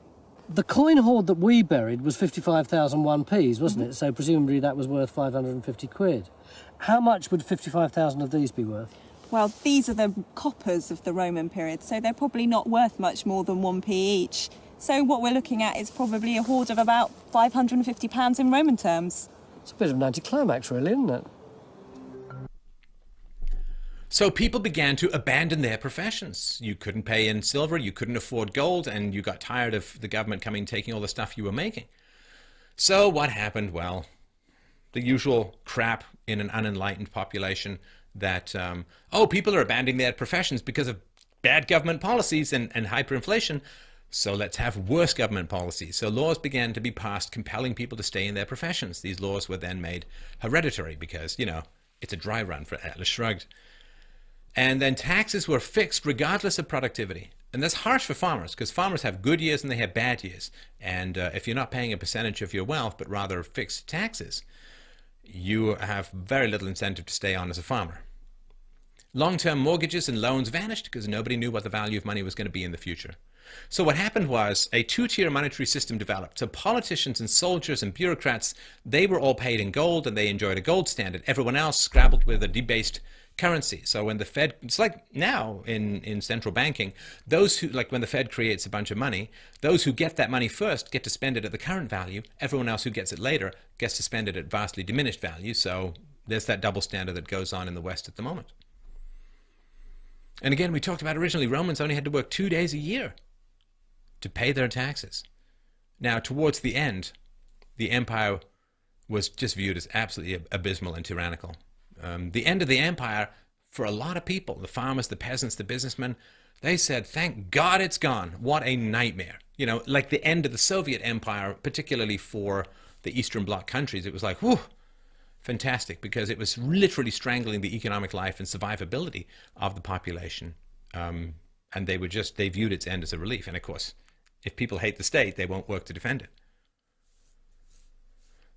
S2: The coin hoard that we buried was 55,000 1p's, wasn't it? So presumably that was worth 550 quid. How much would 55,000 of these be worth?
S10: Well, these are the coppers of the Roman period, so they're probably not worth much more than 1p each. So what we're looking at is probably a hoard of about £550 in Roman terms.
S2: It's a bit of an anticlimax, really, isn't it?
S1: So people began to abandon their professions. You couldn't pay in silver, you couldn't afford gold, and you got tired of the government coming and taking all the stuff you were making. So what happened? Well, the usual crap in an unenlightened population that, people are abandoning their professions because of bad government policies and hyperinflation, so let's have worse government policies. So laws began to be passed compelling people to stay in their professions. These laws were then made hereditary because, it's a dry run for Atlas Shrugged. And then taxes were fixed regardless of productivity. And that's harsh for farmers because farmers have good years and they have bad years. And if you're not paying a percentage of your wealth, but rather fixed taxes, you have very little incentive to stay on as a farmer. Long-term mortgages and loans vanished because nobody knew what the value of money was going to be in the future. So what happened was a two-tier monetary system developed. So politicians and soldiers and bureaucrats, they were all paid in gold and they enjoyed a gold standard. Everyone else scrabbled with a debased currency. So when the Fed, it's like now in central banking, those who, like when the Fed creates a bunch of money, those who get that money first get to spend it at the current value. Everyone else who gets it later gets to spend it at vastly diminished value. So there's that double standard that goes on in the West at the moment. And again, we talked about originally, Romans only had to work 2 days a year to pay their taxes. Now, towards the end, the empire was just viewed as absolutely abysmal and tyrannical. The end of the empire, for a lot of people, the farmers, the peasants, the businessmen, they said, thank God it's gone. What a nightmare. Like the end of the Soviet empire, particularly for the Eastern Bloc countries, it was like, whew, fantastic, because it was literally strangling the economic life and survivability of the population. And they viewed its end as a relief. And of course, if people hate the state, they won't work to defend it.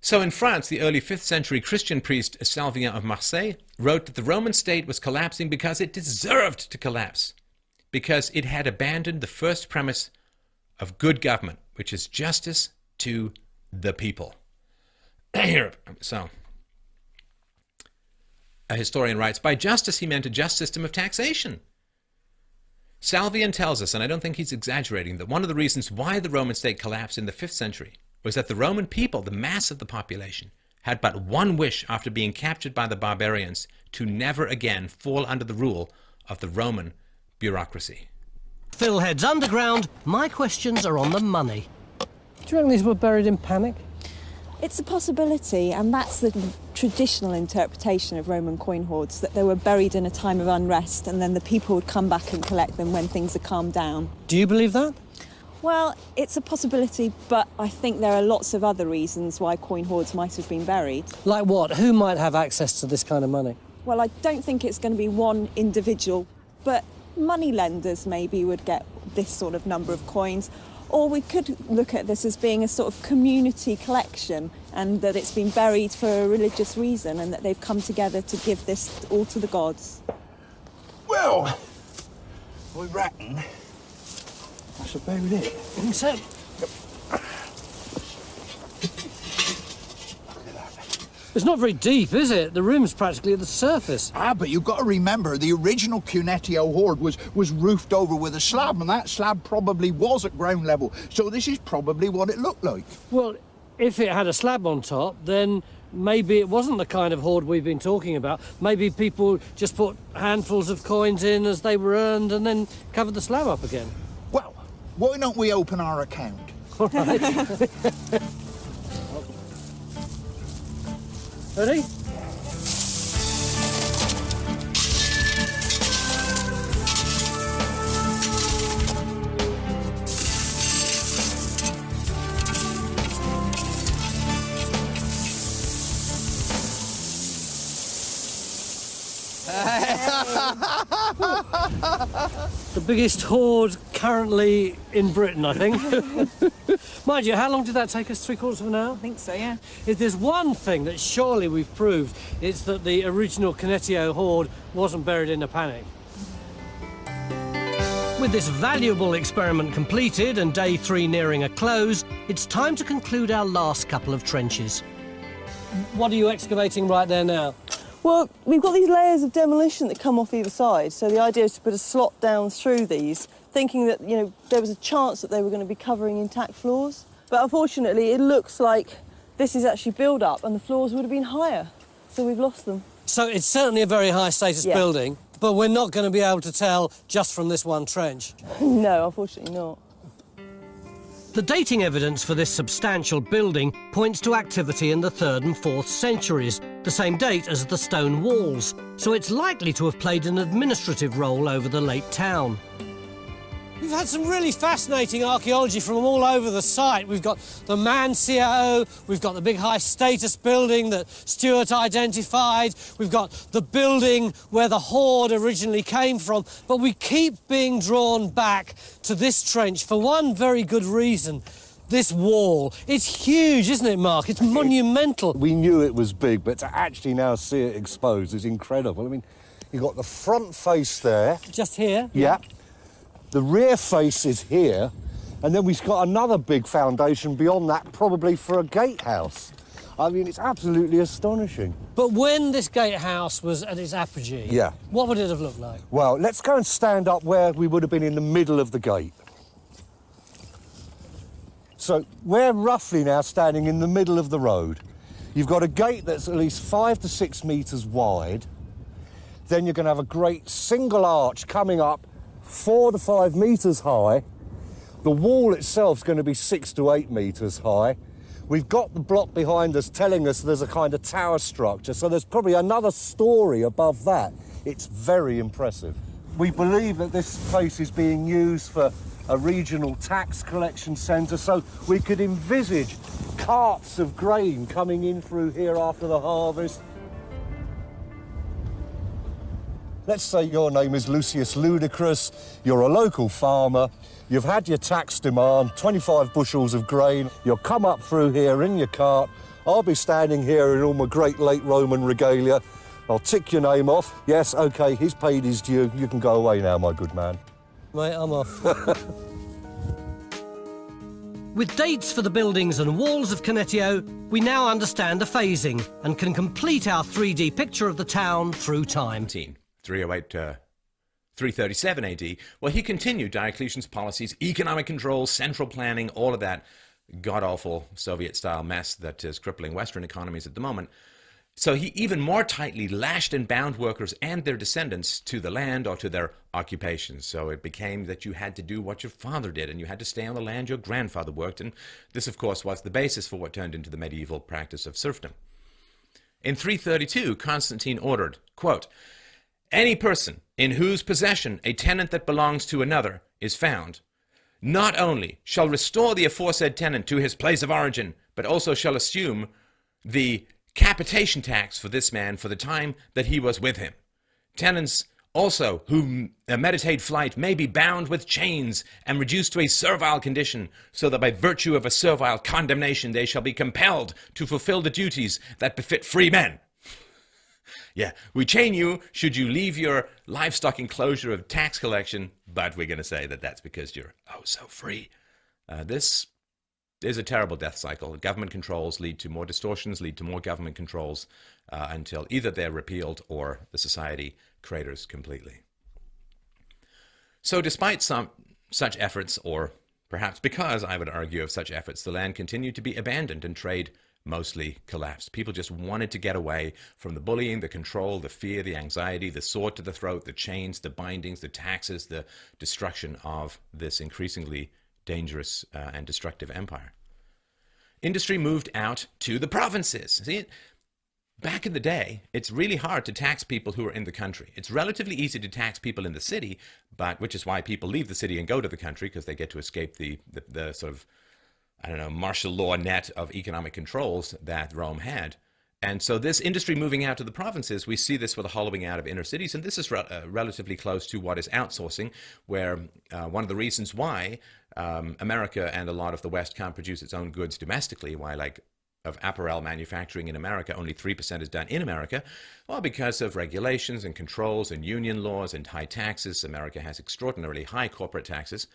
S1: So in France, the early 5th century Christian priest Salvien of Marseille wrote that the Roman state was collapsing because it deserved to collapse, because it had abandoned the first premise of good government, which is justice to the people. So, a historian writes, by justice he meant a just system of taxation. Salvien tells us, and I don't think he's exaggerating, that one of the reasons why the Roman state collapsed in the 5th century was that the Roman people, the mass of the population, had but one wish after being captured by the barbarians, to never again fall under the rule of the Roman bureaucracy.
S2: Phil heads underground. My questions are on the money. Do you reckon these were buried in panic?
S10: It's a possibility, and that's the traditional interpretation of Roman coin hoards, that they were buried in a time of unrest and then the people would come back and collect them when things had calmed down.
S2: Do you believe that?
S10: Well, it's a possibility, but I think there are lots of other reasons why coin hoards might have been buried.
S2: Like what? Who might have access to this kind of money?
S10: Well, I don't think it's going to be one individual, but money lenders maybe would get this sort of number of coins. Or we could look at this as being a sort of community collection, and that it's been buried for a religious reason and that they've come together to give this all to the gods.
S6: Well, we reckon that's about it.
S2: So, It's not very deep, is it? The rim's practically at the surface.
S6: Ah, but you've got to remember, the original Cunetio hoard was roofed over with a slab, and that slab probably was at ground level. So this is probably what it looked like.
S2: Well, if it had a slab on top, then maybe it wasn't the kind of hoard we've been talking about. Maybe people just put handfuls of coins in as they were earned and then covered the slab up again.
S6: Well, why don't we open our account?
S2: All right. Ready? The biggest hoard currently in Britain, I think. Mind you, how long did that take us? 3/4 of an hour?
S10: I think so, yeah.
S2: If there's one thing that surely we've proved, it's that the original Cunetio hoard wasn't buried in a panic. With this valuable experiment completed and day 3 nearing a close, it's time to conclude our last couple of trenches. What are you excavating right there now?
S4: Well, we've got these layers of demolition that come off either side, so the idea is to put a slot down through these, thinking that, you know, there was a chance that they were going to be covering intact floors. But unfortunately, it looks like this is actually build-up and the floors would have been higher, so we've lost them.
S2: So it's certainly a very high-status building, but we're not going to be able to tell just from this one trench.
S4: No, unfortunately not.
S2: The dating evidence for this substantial building points to activity in the 3rd and 4th centuries, the same date as the stone walls, so it's likely to have played an administrative role over the late town. We've had some really fascinating archaeology from all over the site. We've got the Mansio, we've got the big high-status building that Stuart identified, we've got the building where the hoard originally came from, but we keep being drawn back to this trench for one very good reason. This wall. It's huge, isn't it, Mark? It's monumental.
S13: We knew it was big, but to actually now see it exposed is incredible. I mean, you've got the front face there.
S2: Just here?
S13: Yeah. The rear face is here, and then we've got another big foundation beyond that, probably for a gatehouse. I mean, it's absolutely astonishing.
S2: But when this gatehouse was at its apogee, what would it have looked like?
S13: Well, let's go and stand up where we would have been in the middle of the gate. So we're roughly now standing in the middle of the road. You've got a gate that's at least 5 to 6 metres wide. Then you're going to have a great single arch coming up 4 to 5 metres high. The wall itself's going to be 6 to 8 metres high. We've got the block behind us telling us there's a kind of tower structure, so there's probably another story above that. It's very impressive. We believe that this place is being used for a regional tax collection centre, so we could envisage carts of grain coming in through here after the harvest. Let's say your name is Lucius Ludicrous, you're a local farmer, you've had your tax demand, 25 bushels of grain, you'll come up through here in your cart, I'll be standing here in all my great late Roman regalia, I'll tick your name off, yes, OK, he's paid his due, you can go away now, my good man.
S2: Mate, I'm off. With dates for the buildings and walls of Cunetio, we now understand the phasing and can complete our 3D picture of the town through time.
S1: 308 to 337 AD, well, he continued Diocletian's policies, economic control, central planning, all of that god-awful Soviet-style mess that is crippling Western economies at the moment. So he even more tightly lashed and bound workers and their descendants to the land or to their occupations. So it became that you had to do what your father did, and you had to stay on the land your grandfather worked, and this, of course, was the basis for what turned into the medieval practice of serfdom. In 332, Constantine ordered, quote, "Any person in whose possession a tenant that belongs to another is found, not only shall restore the aforesaid tenant to his place of origin, but also shall assume the capitation tax for this man for the time that he was with him. Tenants also who meditate flight may be bound with chains and reduced to a servile condition, so that by virtue of a servile condemnation they shall be compelled to fulfill the duties that befit free men." Yeah, we chain you should you leave your livestock enclosure of tax collection, but we're going to say that that's because you're oh so free. This is a terrible death cycle. Government controls lead to more distortions, lead to more government controls, until either they're repealed or the society craters completely. So despite some such efforts, or perhaps because, I would argue, of such efforts, the land continued to be abandoned and trade mostly collapsed. People just wanted to get away from the bullying, the control, the fear, the anxiety, the sword to the throat, the chains, the bindings, the taxes, the destruction of this increasingly dangerous and destructive empire. Industry moved out to the provinces. See, back in the day, it's really hard to tax people who are in the country. It's relatively easy to tax people in the city, but which is why people leave the city and go to the country, because they get to escape the sort of, I don't know, martial law net of economic controls that Rome had. And so this industry moving out to the provinces, we see this with the hollowing out of inner cities, and this is relatively close to what is outsourcing, where one of the reasons why America and a lot of the West can't produce its own goods domestically, why, like, of apparel manufacturing in America, only 3% is done in America, well, because of regulations and controls and union laws and high taxes. America has extraordinarily high corporate taxes.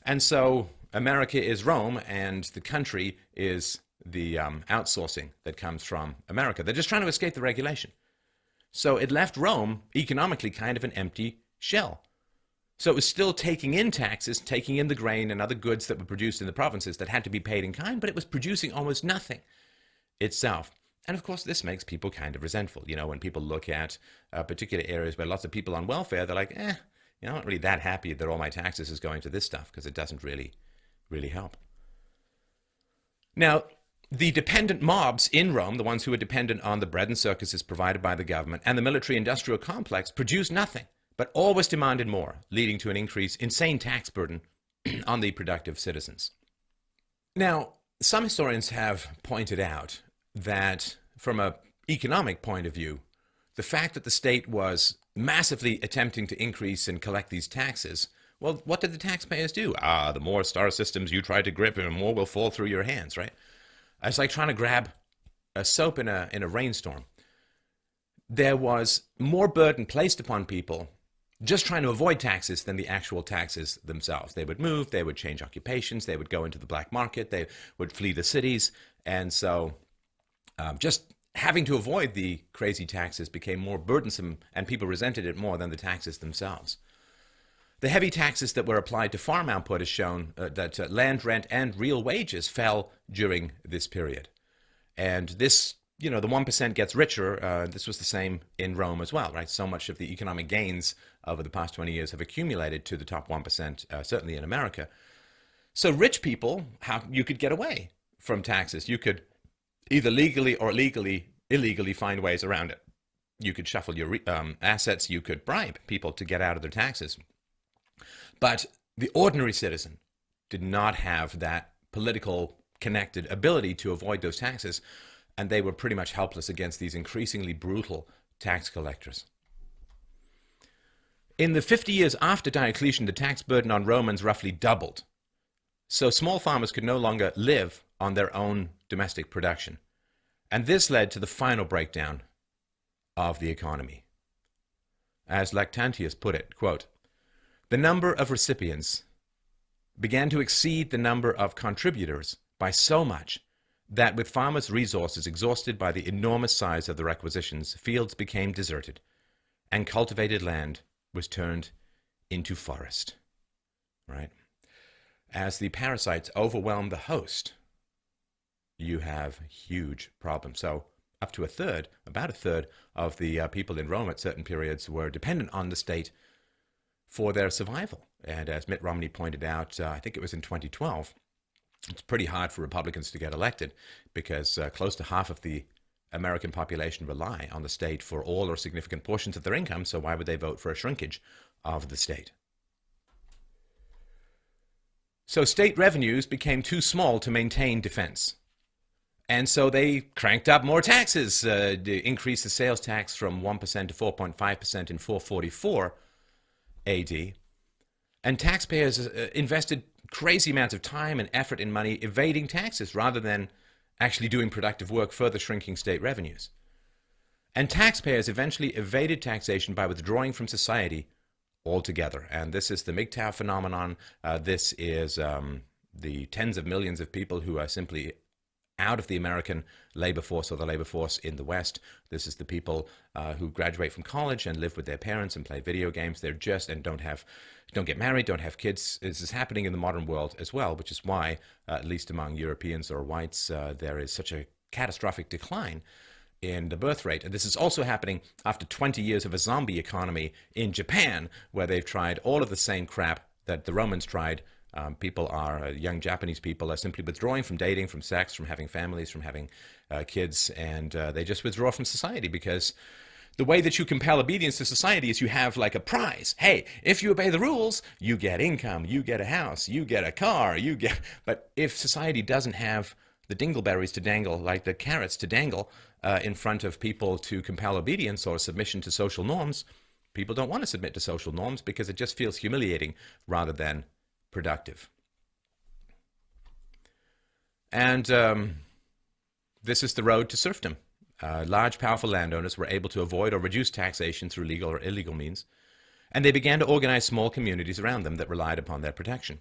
S1: And so America is Rome, and the country is the outsourcing that comes from America. They're just trying to escape the regulation. So it left Rome economically kind of an empty shell. So it was still taking in taxes, taking in the grain and other goods that were produced in the provinces that had to be paid in kind, but it was producing almost nothing itself. And of course, this makes people kind of resentful. You know, when people look at particular areas where lots of people on welfare, they're like, I'm not really that happy that all my taxes is going to this stuff, because it doesn't really help. Now, the dependent mobs in Rome, the ones who are dependent on the bread and circuses provided by the government, and the military-industrial complex, produced nothing, but always demanded more, leading to an insane tax burden on the productive citizens. Now, some historians have pointed out that from an economic point of view, the fact that the state was massively attempting to increase and collect these taxes, well, what did the taxpayers do? The more star systems you try to grip, the more will fall through your hands, right? It's like trying to grab a soap in a rainstorm. There was more burden placed upon people just trying to avoid taxes than the actual taxes themselves. They would move, they would change occupations, they would go into the black market, they would flee the cities, and so just having to avoid the crazy taxes became more burdensome, and people resented it more than the taxes themselves. The heavy taxes that were applied to farm output has shown that land rent and real wages fell during this period. And this, the 1% gets richer. This was the same in Rome as well, right? So much of the economic gains over the past 20 years have accumulated to the top 1%, certainly in America. So rich people, you could get away from taxes. You could either legally or illegally find ways around it. You could shuffle your assets. You could bribe people to get out of their taxes. But the ordinary citizen did not have that political connected ability to avoid those taxes, and they were pretty much helpless against these increasingly brutal tax collectors. In the 50 years after Diocletian, the tax burden on Romans roughly doubled. So small farmers could no longer live on their own domestic production. And this led to the final breakdown of the economy. As Lactantius put it, quote, "The number of recipients began to exceed the number of contributors by so much that with farmers' resources exhausted by the enormous size of the requisitions, fields became deserted, and cultivated land was turned into forest." Right? As the parasites overwhelm the host, you have huge problems. So up to about a third of the people in Rome at certain periods were dependent on the state for their survival. And as Mitt Romney pointed out, I think it was in 2012, it's pretty hard for Republicans to get elected because close to half of the American population rely on the state for all or significant portions of their income, so why would they vote for a shrinkage of the state? So state revenues became too small to maintain defense. And so they cranked up more taxes, to increase the sales tax from 1% to 4.5% in 444 AD. And taxpayers invested crazy amounts of time and effort and money evading taxes rather than actually doing productive work, further shrinking state revenues. And taxpayers eventually evaded taxation by withdrawing from society altogether. And this is the MGTOW phenomenon. This is the tens of millions of people who are simply out of the American labor force or the labor force in the West. This is the people who graduate from college and live with their parents and play video games. They're just, and don't get married, don't have kids. This is happening in the modern world as well, which is why, at least among Europeans or whites, there is such a catastrophic decline in the birth rate. And this is also happening after 20 years of a zombie economy in Japan, where they've tried all of the same crap that the Romans tried. Young Japanese people are simply withdrawing from dating, from sex, from having families, from having kids, and they just withdraw from society, because the way that you compel obedience to society is you have like a prize. Hey, if you obey the rules, you get income, you get a house, you get a car, but if society doesn't have the dingleberries to dangle, like the carrots to dangle in front of people to compel obedience or submission to social norms, people don't want to submit to social norms because it just feels humiliating rather than productive. And this is the road to serfdom. Large, powerful landowners were able to avoid or reduce taxation through legal or illegal means, and they began to organize small communities around them that relied upon their protection.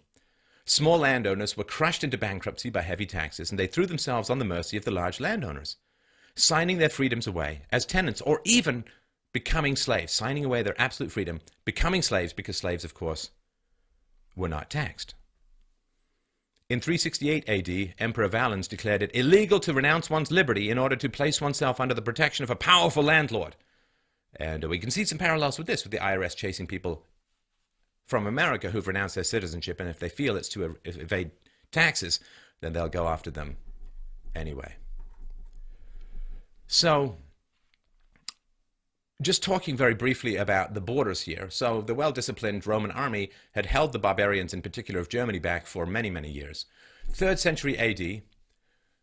S1: Small landowners were crushed into bankruptcy by heavy taxes, and they threw themselves on the mercy of the large landowners, signing their freedoms away as tenants, or even becoming slaves, signing away their absolute freedom, becoming slaves, because slaves, of course, were not taxed. In 368 AD, Emperor Valens declared it illegal to renounce one's liberty in order to place oneself under the protection of a powerful landlord. And we can see some parallels with this, with the IRS chasing people from America who've renounced their citizenship, and if they feel it's to evade taxes, then they'll go after them anyway. So, just talking very briefly about the borders here. So the well-disciplined Roman army had held the barbarians, in particular of Germany, back for many, many years. 3rd century AD,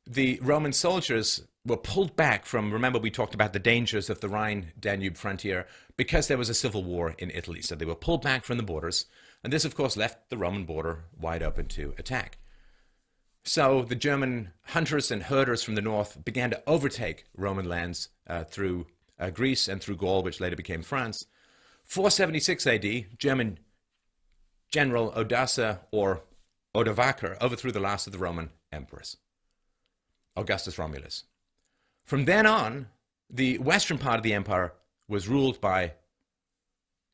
S1: the Roman soldiers were pulled back from, remember we talked about the dangers of the Rhine-Danube frontier, because there was a civil war in Italy. So they were pulled back from the borders, and this, of course, left the Roman border wide open to attack. So the German hunters and herders from the north began to overtake Roman lands through Greece and through Gaul, which later became France. 476 AD, German general Odoacer, or Odovaker, overthrew the last of the Roman emperors, Augustus Romulus. From then on, the western part of the empire was ruled by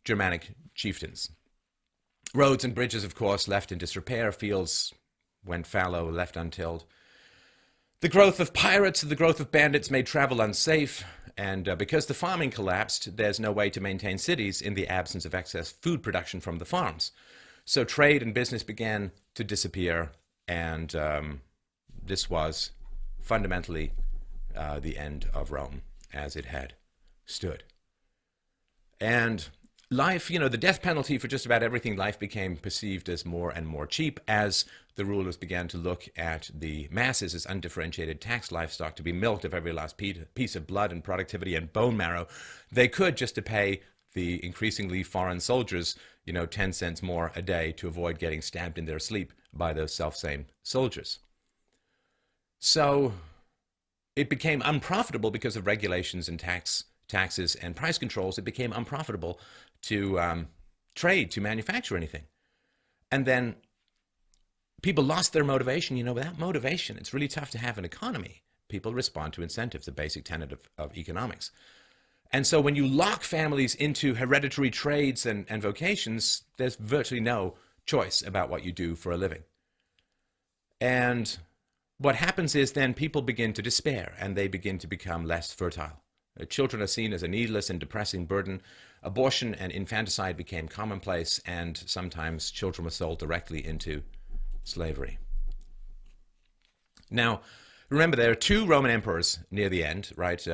S1: Germanic chieftains. Roads and bridges, of course, left in disrepair, fields went fallow, left untilled. The growth of pirates and the growth of bandits made travel unsafe, and because the farming collapsed, there's no way to maintain cities in the absence of excess food production from the farms. So trade and business began to disappear, and this was fundamentally the end of Rome as it had stood. And life, the death penalty for just about everything, life became perceived as more and more cheap as the rulers began to look at the masses as undifferentiated tax livestock to be milked of every last piece of blood and productivity and bone marrow they could, just to pay the increasingly foreign soldiers, 10 cents more a day to avoid getting stabbed in their sleep by those selfsame soldiers. So it became unprofitable because of regulations and taxes and price controls. It became unprofitable to trade, to manufacture anything. And then people lost their motivation. Without motivation, it's really tough to have an economy. People respond to incentives, a basic tenet of economics. And so when you lock families into hereditary trades and vocations, there's virtually no choice about what you do for a living. And what happens is then people begin to despair, and they begin to become less fertile. Children are seen as a needless and depressing burden. Abortion and infanticide became commonplace, and sometimes children were sold directly into slavery. Now, remember, there are 2 Roman emperors near the end, right?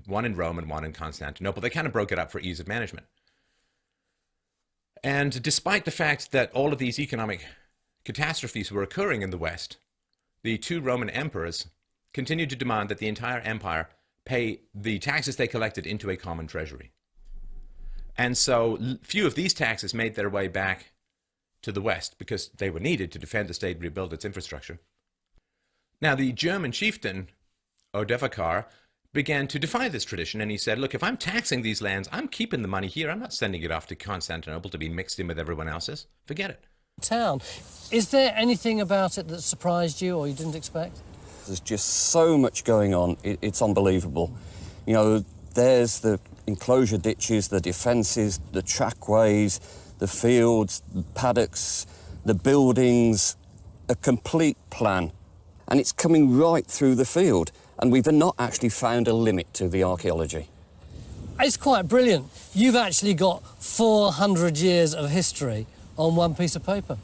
S1: One in Rome and one in Constantinople. They kind of broke it up for ease of management. And despite the fact that all of these economic catastrophes were occurring in the West, the 2 Roman emperors continued to demand that the entire empire pay the taxes they collected into a common treasury. And so few of these taxes made their way back to the West because they were needed to defend the state and rebuild its infrastructure. Now, the German chieftain, Odovacar, began to defy this tradition, and he said, look, if I'm taxing these lands, I'm keeping the money here. I'm not sending it off to Constantinople to be mixed in with everyone else's. Forget it.
S2: town. Is there anything about it that surprised you or you didn't expect?
S5: There's just so much going on, it's unbelievable. You know, there's the enclosure ditches, the defences, the trackways, the fields, the paddocks, the buildings, a complete plan. And it's coming right through the field, and we've not actually found a limit to the archaeology.
S2: It's quite brilliant. You've actually got 400 years of history on one piece of paper.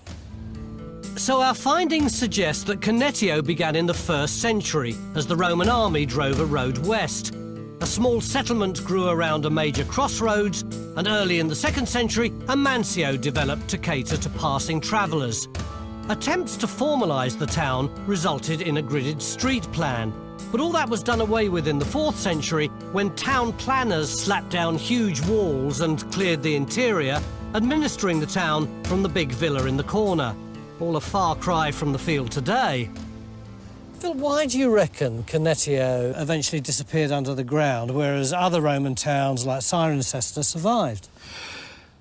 S2: So our findings suggest that Cunetio began in the 1st century as the Roman army drove a road west. A small settlement grew around a major crossroads, and early in the 2nd century, a mansio developed to cater to passing travellers. Attempts to formalise the town resulted in a gridded street plan, but all that was done away with in the 4th century when town planners slapped down huge walls and cleared the interior, administering the town from the big villa in the corner. All a far cry from the field today. Phil, why do you reckon Cunetio eventually disappeared under the ground, whereas other Roman towns like Cirencester survived?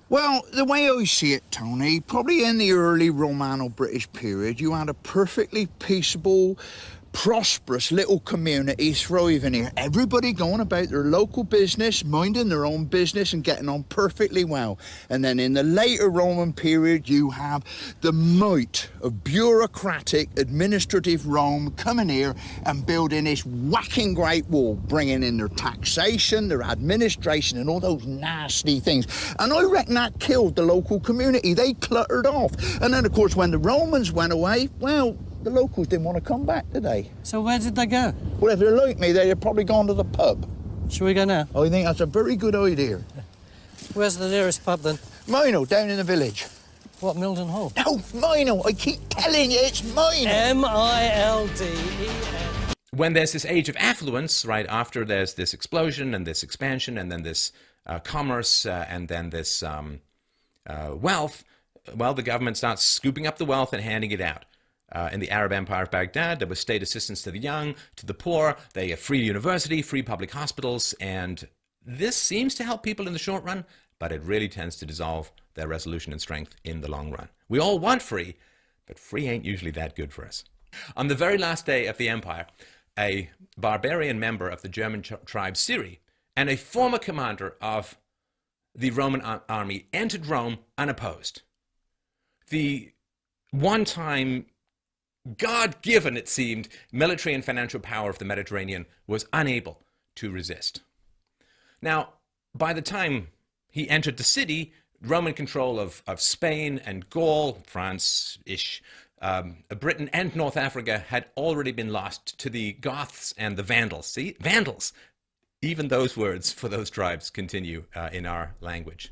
S6: Well, the way I see it, Tony, probably in the early Romano-British period, you had a perfectly peaceable, prosperous little community thriving here. Everybody going about their local business, minding their own business and getting on perfectly well. And then in the later Roman period, you have the might of bureaucratic, administrative Rome coming here and building this whacking great wall, bringing in their taxation, their administration and all those nasty things. And I reckon that killed the local community. They cluttered off. And then, of course, when the Romans went away, well, the locals didn't want to come back, did they?
S2: So where did they go?
S6: Well, if they're like me, they'd have probably gone to the pub.
S2: Shall we go now?
S6: I think that's a very good idea.
S2: Where's the nearest pub, then?
S6: Millennia, down in the village.
S2: What, Milden Hall?
S6: No, Millennia, I keep telling you, it's Millennia.
S2: M-I-L-D-E-N.
S1: When there's this age of affluence, right after there's this explosion and this expansion and then this commerce and then this wealth, well, the government starts scooping up the wealth and handing it out. In the Arab Empire of Baghdad, there was state assistance to the young, to the poor. They have free university, free public hospitals, and this seems to help people in the short run, but it really tends to dissolve their resolution and strength in the long run. We all want free, but free ain't usually that good for us. On the very last day of the empire, a barbarian member of the German tribe Syri and a former commander of the Roman army entered Rome unopposed. The one-time God-given, it seemed, military and financial power of the Mediterranean was unable to resist. Now, by the time he entered the city, Roman control of Spain and Gaul, France-ish, Britain and North Africa had already been lost to the Goths and the Vandals. See? Vandals! Even those words for those tribes continue in our language.